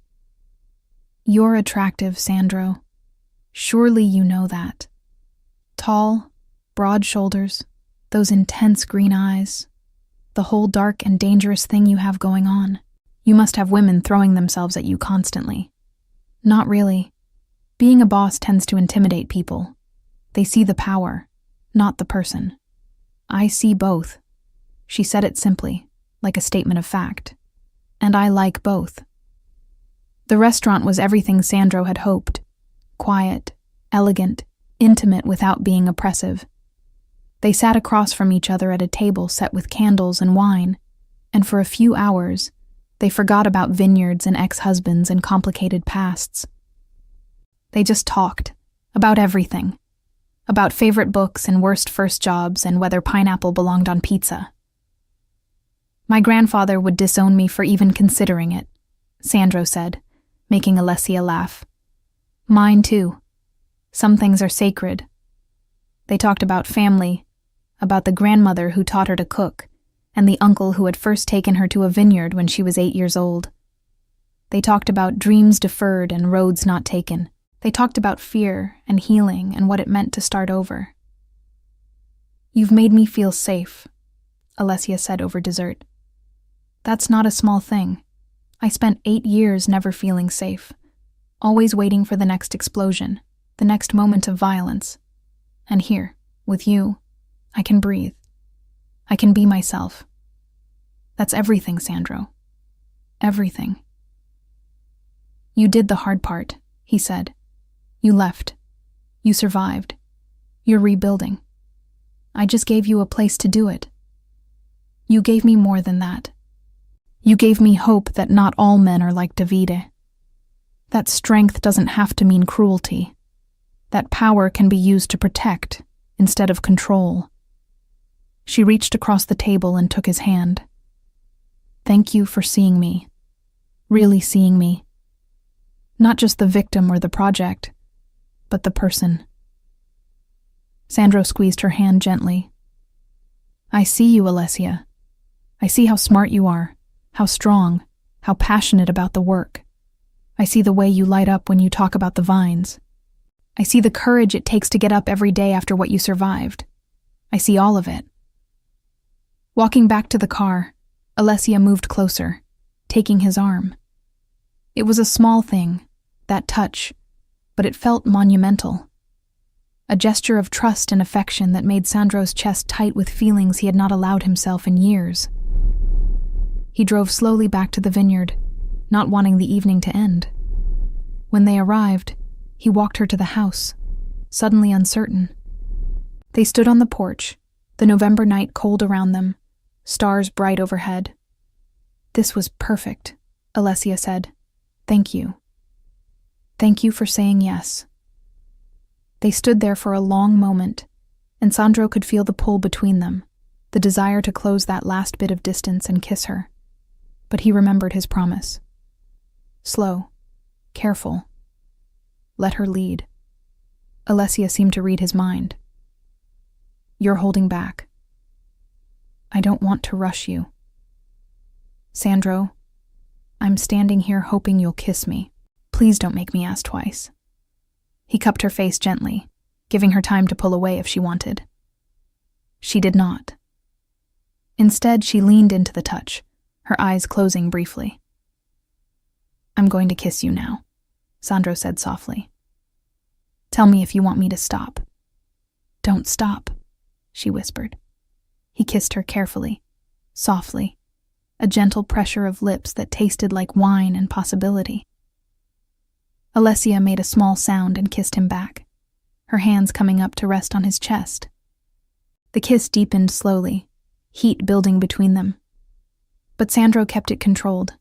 "You're attractive, Sandro. Surely you know that. Tall, broad shoulders, those intense green eyes, the whole dark and dangerous thing you have going on. You must have women throwing themselves at you constantly." "Not really. Being a boss tends to intimidate people. They see the power, not the person. I see both." She said it simply, like a statement of fact. "And I like both." The restaurant was everything Sandro had hoped. Quiet, elegant, intimate without being oppressive. They sat across from each other at a table set with candles and wine, and for a few hours, they forgot about vineyards and ex-husbands and complicated pasts. They just talked, about everything. About favorite books and worst first jobs and whether pineapple belonged on pizza. "My grandfather would disown me for even considering it," Sandro said, making Alessia laugh. "Mine too. Some things are sacred." They talked about family, about the grandmother who taught her to cook, and the uncle who had first taken her to a vineyard when she was 8 years old. They talked about dreams deferred and roads not taken. They talked about fear and healing and what it meant to start over. "You've made me feel safe," Alessia said over dessert. "That's not a small thing. I spent 8 years never feeling safe, always waiting for the next explosion, the next moment of violence. And here, with you, I can breathe. I can be myself. That's everything, Sandro. Everything." "You did the hard part," he said. "You left. You survived. You're rebuilding. I just gave you a place to do it. You gave me more than that. You gave me hope that not all men are like Davide. That strength doesn't have to mean cruelty. That power can be used to protect instead of control." She reached across the table and took his hand. "Thank you for seeing me. Really seeing me. Not just the victim or the project, but the person." Sandro squeezed her hand gently. "I see you, Alessia. I see how smart you are, how strong, how passionate about the work. I see the way you light up when you talk about the vines. I see the courage it takes to get up every day after what you survived. I see all of it." Walking back to the car, Alessia moved closer, taking his arm. It was a small thing, that touch, but it felt monumental. A gesture of trust and affection that made Sandro's chest tight with feelings he had not allowed himself in years. He drove slowly back to the vineyard, not wanting the evening to end. When they arrived, he walked her to the house, suddenly uncertain. They stood on the porch, the November night cold around them, stars bright overhead. "This was perfect," Alessia said. "Thank you. Thank you for saying yes." They stood there for a long moment, and Sandro could feel the pull between them, the desire to close that last bit of distance and kiss her. But he remembered his promise. Slow, careful. Let her lead. Alessia seemed to read his mind. "You're holding back. I don't want to rush you. Sandro, I'm standing here hoping you'll kiss me. Please don't make me ask twice." He cupped her face gently, giving her time to pull away if she wanted. She did not. Instead, she leaned into the touch, her eyes closing briefly. "I'm going to kiss you now," Sandro said softly. "Tell me if you want me to stop." "Don't stop," she whispered. He kissed her carefully, softly, a gentle pressure of lips that tasted like wine and possibility. Alessia made a small sound and kissed him back, her hands coming up to rest on his chest. The kiss deepened slowly, heat building between them. But Sandro kept it controlled,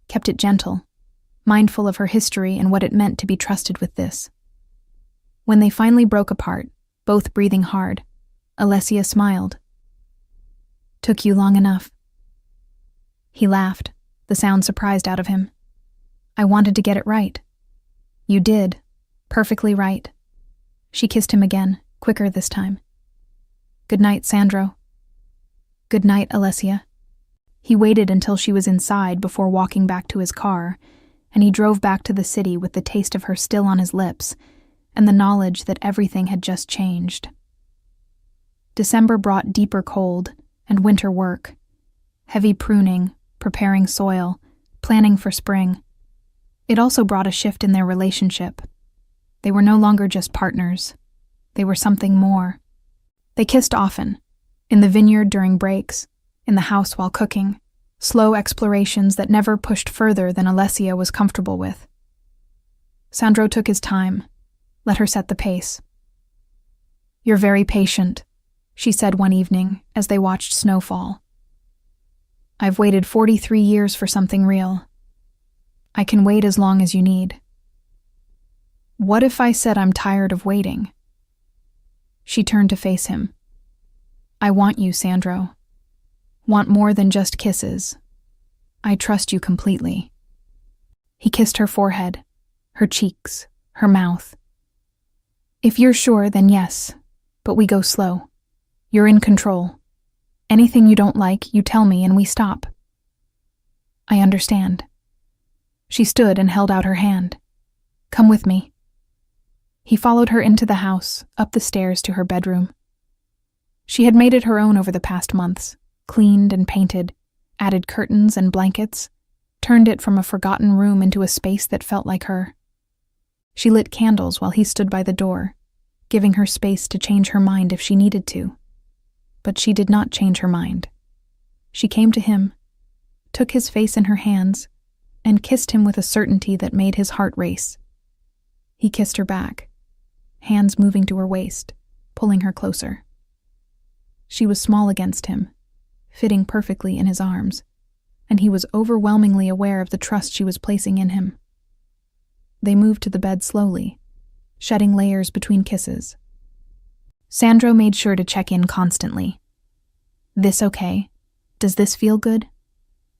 kept it gentle, mindful of her history and what it meant to be trusted with this. When they finally broke apart, both breathing hard, Alessia smiled. "Took you long enough." He laughed, the sound surprised out of him. "I wanted to get it right." "You did. Perfectly right." She kissed him again, quicker this time. "Good night, Sandro." "Good night, Alessia." He waited until she was inside before walking back to his car, and he drove back to the city with the taste of her still on his lips and the knowledge that everything had just changed. December brought deeper cold and winter work, heavy pruning, preparing soil, planning for spring. It also brought a shift in their relationship. They were no longer just partners. They were something more. They kissed often, in the vineyard during breaks, in the house while cooking, slow explorations that never pushed further than Alessia was comfortable with. Sandro took his time, let her set the pace. "You're very patient," she said one evening as they watched snow fall. "I've waited 43 years for something real. I can wait as long as you need." "What if I said I'm tired of waiting?" She turned to face him. "I want you, Sandro. Want more than just kisses. I trust you completely." He kissed her forehead, her cheeks, her mouth. "If you're sure, then yes, but we go slow. You're in control. Anything you don't like, you tell me and we stop." "I understand." She stood and held out her hand. "Come with me." He followed her into the house, up the stairs to her bedroom. She had made it her own over the past months, cleaned and painted, added curtains and blankets, turned it from a forgotten room into a space that felt like her. She lit candles while he stood by the door, giving her space to change her mind if she needed to. But she did not change her mind. She came to him, took his face in her hands, and kissed him with a certainty that made his heart race. He kissed her back, hands moving to her waist, pulling her closer. She was small against him, fitting perfectly in his arms, and he was overwhelmingly aware of the trust she was placing in him. They moved to the bed slowly, shedding layers between kisses. Sandro made sure to check in constantly. "This okay? Does this feel good?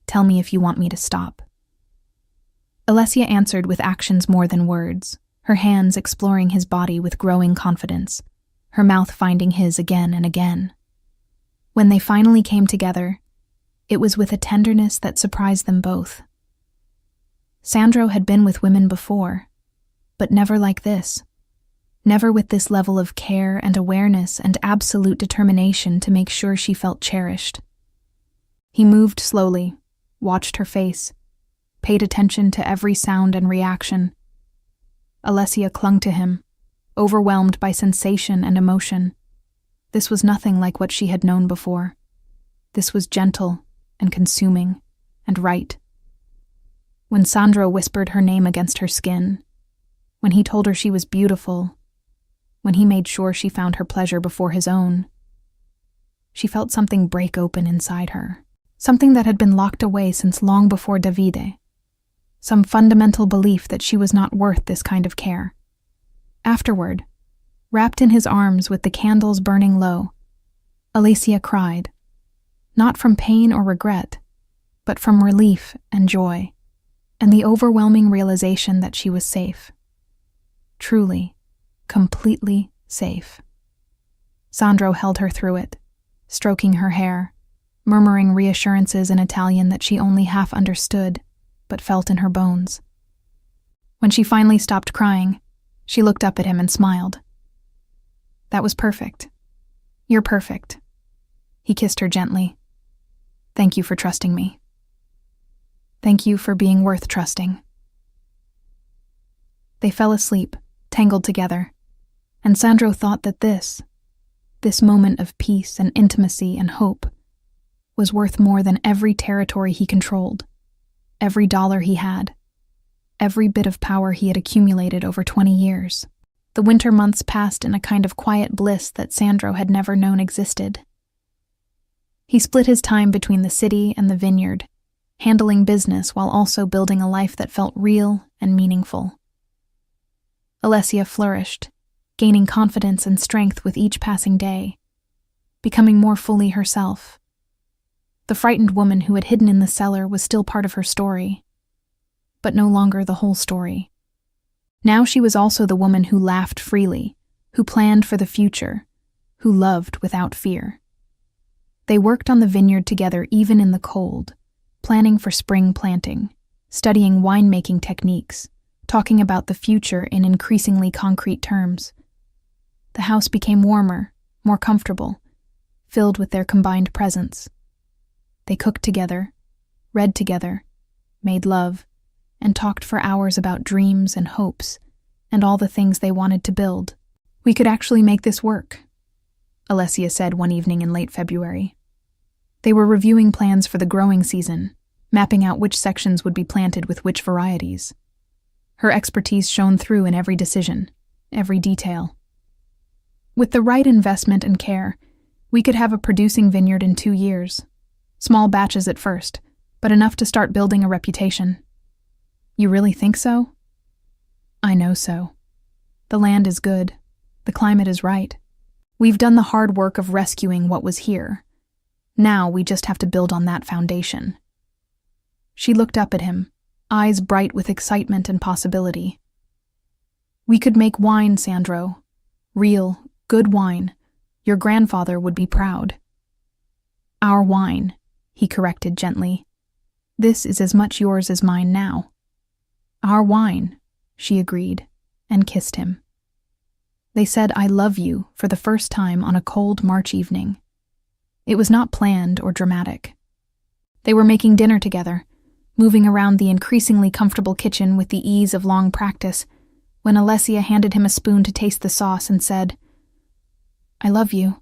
Tell me if you want me to stop." Alessia answered with actions more than words, her hands exploring his body with growing confidence, her mouth finding his again and again. When they finally came together, it was with a tenderness that surprised them both. Sandro had been with women before, but never like this. Never with this level of care and awareness and absolute determination to make sure she felt cherished. He moved slowly, watched her face, paid attention to every sound and reaction. Alessia clung to him, overwhelmed by sensation and emotion. This was nothing like what she had known before. This was gentle and consuming and right. When Sandro whispered her name against her skin, when he told her she was beautiful, when he made sure she found her pleasure before his own, she felt something break open inside her, something that had been locked away since long before Davide, some fundamental belief that she was not worth this kind of care. Afterward, wrapped in his arms with the candles burning low, Alessia cried, not from pain or regret, but from relief and joy, and the overwhelming realization that she was safe. Truly, completely safe. Sandro held her through it, stroking her hair, murmuring reassurances in Italian that she only half understood, but felt in her bones. When she finally stopped crying, she looked up at him and smiled. "That was perfect. You're perfect." He kissed her gently. Thank you for trusting me. Thank you for being worth trusting." They fell asleep, tangled together, and Sandro thought that this moment of peace and intimacy and hope, was worth more than every territory he controlled, every dollar he had, every bit of power he had accumulated over 20 years. The winter months passed in a kind of quiet bliss that Sandro had never known existed. He split his time between the city and the vineyard, handling business while also building a life that felt real and meaningful. Alessia flourished, gaining confidence and strength with each passing day, becoming more fully herself. The frightened woman who had hidden in the cellar was still part of her story, but no longer the whole story. Now she was also the woman who laughed freely, who planned for the future, who loved without fear. They worked on the vineyard together even in the cold, planning for spring planting, studying winemaking techniques, talking about the future in increasingly concrete terms. The house became warmer, more comfortable, filled with their combined presence. They cooked together, read together, made love, and talked for hours about dreams and hopes, and all the things they wanted to build. "We could actually make this work," Alessia said one evening in late February. They were reviewing plans for the growing season, mapping out which sections would be planted with which varieties. Her expertise shone through in every decision, every detail. "With the right investment and care, we could have a producing vineyard in 2 years. Small batches at first, but enough to start building a reputation." "You really think so?" "I know so. The land is good. The climate is right. We've done the hard work of rescuing what was here. Now we just have to build on that foundation." She looked up at him, eyes bright with excitement and possibility. "We could make wine, Sandro. Real, good wine. Your grandfather would be proud." "Our wine," he corrected gently. "This is as much yours as mine now." "Our wine," she agreed, and kissed him. They said "I love you" for the first time on a cold March evening. It was not planned or dramatic. They were making dinner together, moving around the increasingly comfortable kitchen with the ease of long practice, when Alessia handed him a spoon to taste the sauce and said, "I love you,"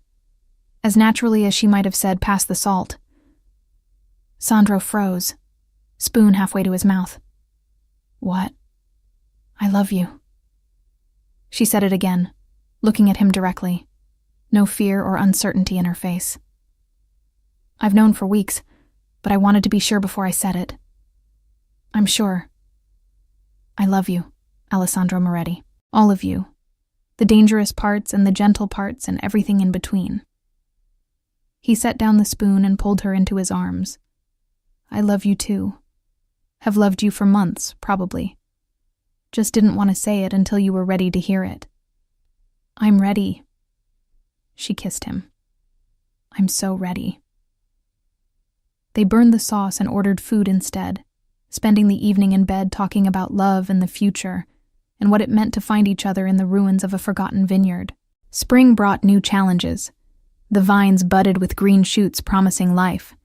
as naturally as she might have said, "Pass the salt." Sandro froze, spoon halfway to his mouth. "What?" "I love you." She said it again, looking at him directly, no fear or uncertainty in her face. "I've known for weeks, but I wanted to be sure before I said it. I'm sure. I love you, Alessandro Moretti. All of you. The dangerous parts and the gentle parts and everything in between." He set down the spoon and pulled her into his arms. "I love you too. Have loved you for months, probably. Just didn't want to say it until you were ready to hear it." "I'm ready." She kissed him. "I'm so ready." They burned the sauce and ordered food instead, spending the evening in bed talking about love and the future, and what it meant to find each other in the ruins of a forgotten vineyard. Spring brought new challenges. The vines budded with green shoots promising life.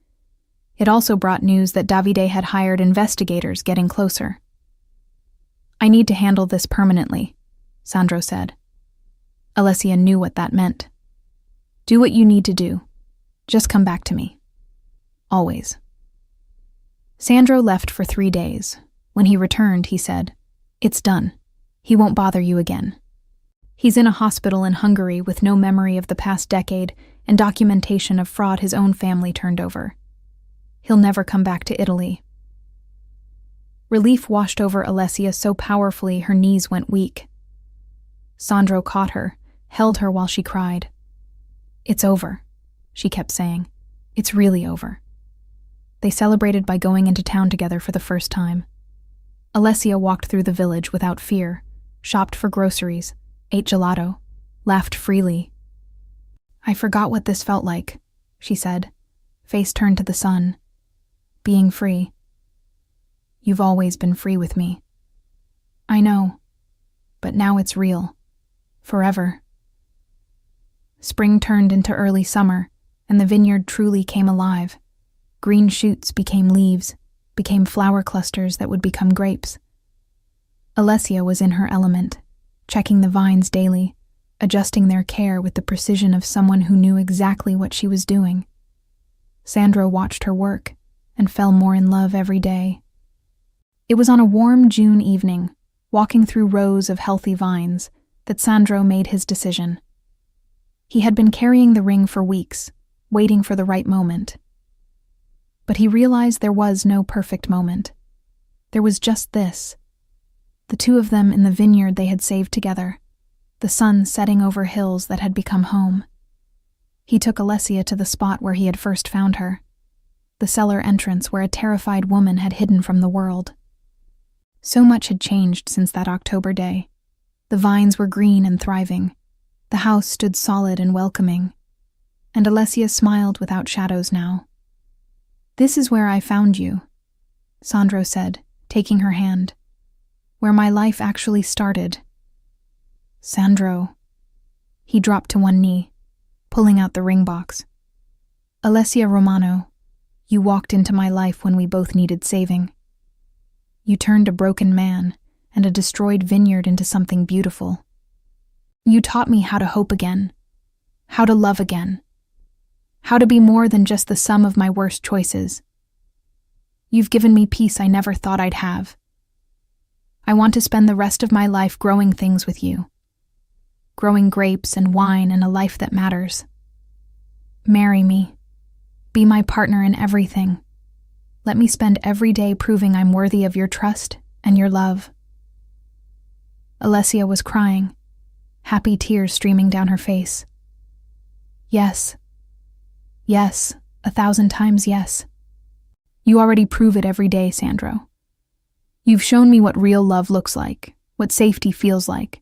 It also brought news that Davide had hired investigators getting closer. "I need to handle this permanently," Sandro said. Alessia knew what that meant. "Do what you need to do. Just come back to me. Always." Sandro left for 3 days. When he returned, he said, "It's done. He won't bother you again. He's in a hospital in Hungary with no memory of the past decade and documentation of fraud his own family turned over. He'll never come back to Italy." Relief washed over Alessia so powerfully her knees went weak. Sandro caught her, held her while she cried. "It's over," she kept saying. "It's really over." They celebrated by going into town together for the first time. Alessia walked through the village without fear, shopped for groceries, ate gelato, laughed freely. "I forgot what this felt like," she said, face turned to the sun. "Being free. You've always been free with me." "I know, but now it's real. Forever." Spring turned into early summer, and the vineyard truly came alive. Green shoots became leaves, became flower clusters that would become grapes. Alessia was in her element, checking the vines daily, adjusting their care with the precision of someone who knew exactly what she was doing. Sandro watched her work and fell more in love every day. It was on a warm June evening, walking through rows of healthy vines, that Sandro made his decision. He had been carrying the ring for weeks, waiting for the right moment. But he realized there was no perfect moment. There was just this. The two of them in the vineyard they had saved together, the sun setting over hills that had become home. He took Alessia to the spot where he had first found her, the cellar entrance where a terrified woman had hidden from the world. So much had changed since that October day. The vines were green and thriving. The house stood solid and welcoming. And Alessia smiled without shadows now. "This is where I found you," Sandro said, taking her hand. "Where my life actually started." "Sandro." He dropped to one knee, pulling out the ring box. "Alessia Romano, you walked into my life when we both needed saving. You turned a broken man and a destroyed vineyard into something beautiful. You taught me how to hope again, how to love again, how to be more than just the sum of my worst choices. You've given me peace I never thought I'd have. I want to spend the rest of my life growing things with you, growing grapes and wine and a life that matters. Marry me. Be my partner in everything. Let me spend every day proving I'm worthy of your trust and your love." Alessia was crying, happy tears streaming down her face. "Yes. Yes, 1,000 times yes. You already prove it every day, Sandro. You've shown me what real love looks like, what safety feels like,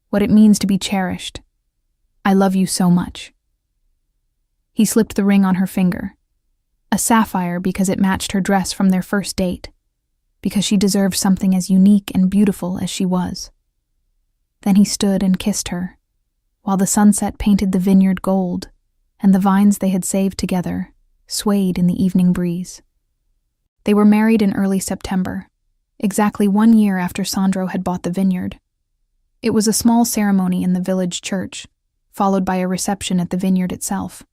what it means to be cherished. I love you so much." He slipped the ring on her finger, a sapphire because it matched her dress from their first date, because she deserved something as unique and beautiful as she was. Then he stood and kissed her, while the sunset painted the vineyard gold, and the vines they had saved together swayed in the evening breeze. They were married in early September, exactly 1 year after Sandro had bought the vineyard. It was a small ceremony in the village church, followed by a reception at the vineyard itself.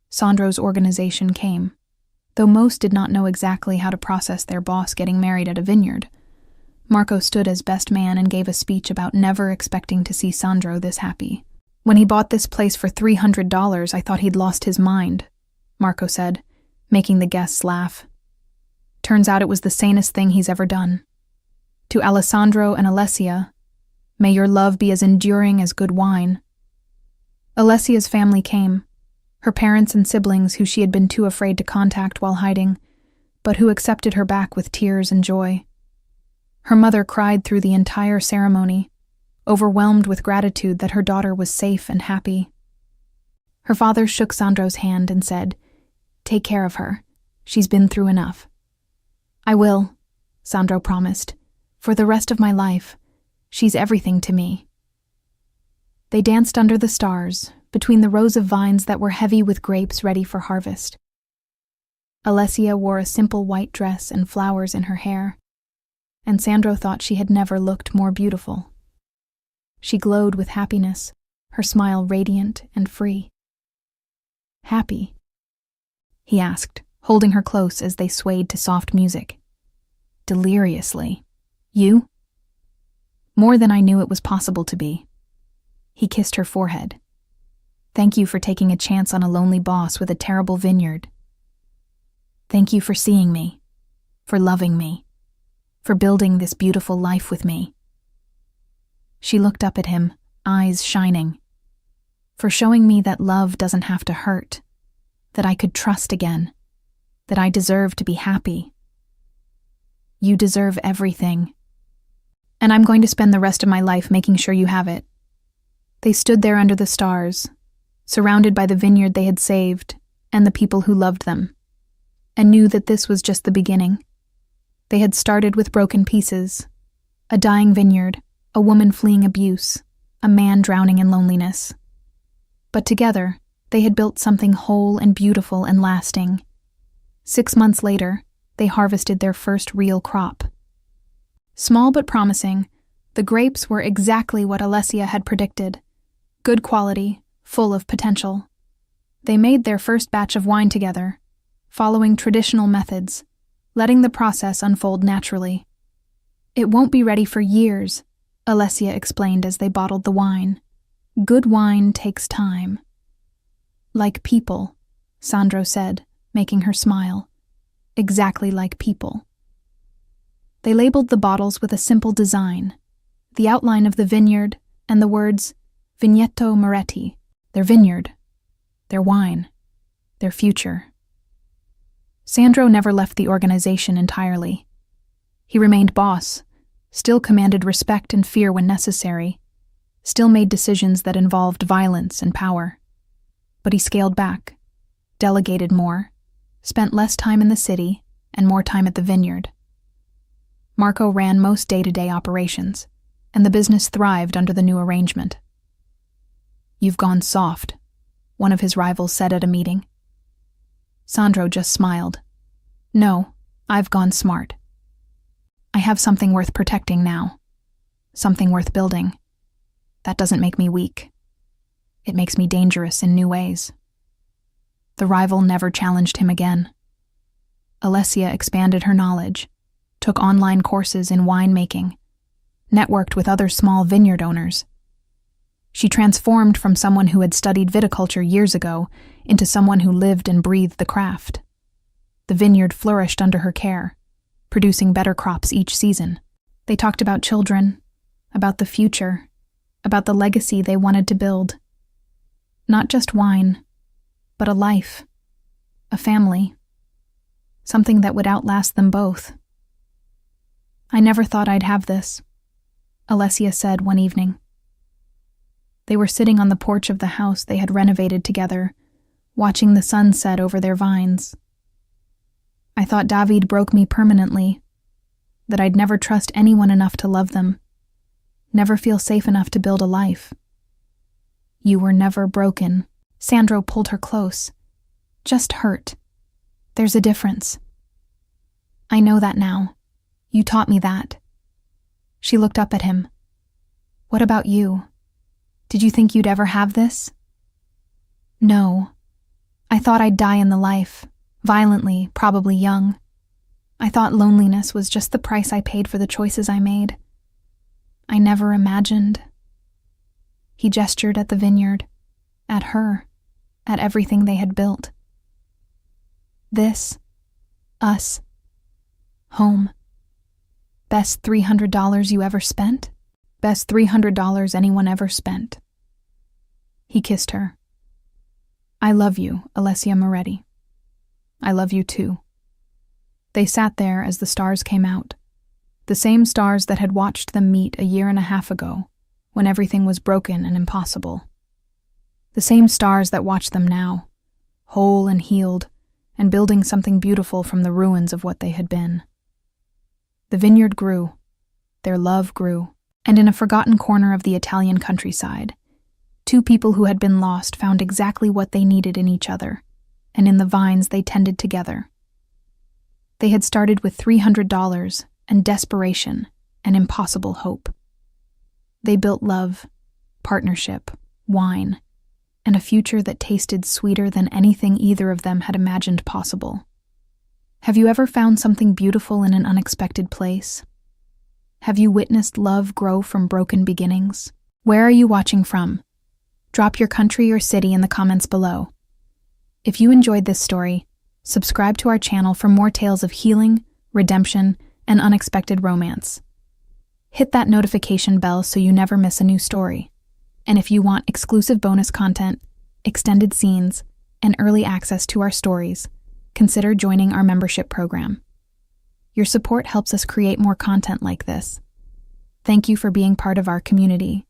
Sandro's organization came, though most did not know exactly how to process their boss getting married at a vineyard. Marco stood as best man and gave a speech about never expecting to see Sandro this happy. "When he bought this place for $300, I thought he'd lost his mind," Marco said, making the guests laugh. "Turns out it was the sanest thing he's ever done. To Alessandro and Alessia, may your love be as enduring as good wine." Alessia's family came, her parents and siblings who she had been too afraid to contact while hiding, but who accepted her back with tears and joy. Her mother cried through the entire ceremony, overwhelmed with gratitude that her daughter was safe and happy. Her father shook Sandro's hand and said, "Take care of her. She's been through enough." "I will," Sandro promised. "For the rest of my life. She's everything to me." They danced under the stars, between the rows of vines that were heavy with grapes ready for harvest. Alessia wore a simple white dress and flowers in her hair, and Sandro thought she had never looked more beautiful. She glowed with happiness, her smile radiant and free. "Happy?" he asked, holding her close as they swayed to soft music. "Deliriously. You?" "More than I knew it was possible to be." He kissed her forehead. "Thank you for taking a chance on a lonely boss with a terrible vineyard. Thank you for seeing me, for loving me, for building this beautiful life with me." She looked up at him, eyes shining. "For showing me that love doesn't have to hurt, that I could trust again, that I deserve to be happy. You deserve everything. And I'm going to spend the rest of my life making sure you have it." They stood there under the stars, surrounded by the vineyard they had saved and the people who loved them, and knew that this was just the beginning. They had started with broken pieces, a dying vineyard, a woman fleeing abuse, a man drowning in loneliness. But together, they had built something whole and beautiful and lasting, 6 months later, they harvested their first real crop. Small but promising, the grapes were exactly what Alessia had predicted. Good quality, full of potential. They made their first batch of wine together, following traditional methods, letting the process unfold naturally. "It won't be ready for years," Alessia explained as they bottled the wine. "Good wine takes time." "Like people," Sandro said, making her smile. "Exactly like people." They labeled the bottles with a simple design, the outline of the vineyard and the words Vigneto Moretti, their vineyard, their wine, their future. Sandro never left the organization entirely. He remained boss, still commanded respect and fear when necessary, still made decisions that involved violence and power. But he scaled back, delegated more, spent less time in the city and more time at the vineyard. Marco ran most day-to-day operations, and the business thrived under the new arrangement. "You've gone soft," one of his rivals said at a meeting. Sandro just smiled. "No, I've gone smart. I have something worth protecting now, something worth building. That doesn't make me weak. It makes me dangerous in new ways." The rival never challenged him again. Alessia expanded her knowledge, took online courses in winemaking, networked with other small vineyard owners. She transformed from someone who had studied viticulture years ago into someone who lived and breathed the craft. The vineyard flourished under her care, producing better crops each season. They talked about children, about the future, about the legacy they wanted to build. Not just wine, but a life, a family, something that would outlast them both. "I never thought I'd have this," Alessia said one evening. They were sitting on the porch of the house they had renovated together, watching the sun set over their vines. "I thought David broke me permanently, that I'd never trust anyone enough to love them, never feel safe enough to build a life." "You were never broken." Sandro pulled her close. "Just hurt. There's a difference." "I know that now. You taught me that." She looked up at him. "What about you? Did you think you'd ever have this?" "No. I thought I'd die in the life, violently, probably young. I thought loneliness was just the price I paid for the choices I made. I never imagined." He gestured at the vineyard, at her, at everything they had built. "This, us, home. Best $300 you ever spent? Best $300 anyone ever spent." He kissed her. "I love you, Alessia Moretti. I love you too." They sat there as the stars came out, the same stars that had watched them meet a year and a half ago, when everything was broken and impossible. The same stars that watch them now, whole and healed, and building something beautiful from the ruins of what they had been. The vineyard grew, their love grew, and in a forgotten corner of the Italian countryside, two people who had been lost found exactly what they needed in each other, and in the vines they tended together. They had started with $300 and desperation and impossible hope. They built love, partnership, wine, and a future that tasted sweeter than anything either of them had imagined possible. Have you ever found something beautiful in an unexpected place? Have you witnessed love grow from broken beginnings? Where are you watching from? Drop your country or city in the comments below. If you enjoyed this story, subscribe to our channel for more tales of healing, redemption, and unexpected romance. Hit that notification bell so you never miss a new story. And if you want exclusive bonus content, extended scenes, and early access to our stories, consider joining our membership program. Your support helps us create more content like this. Thank you for being part of our community.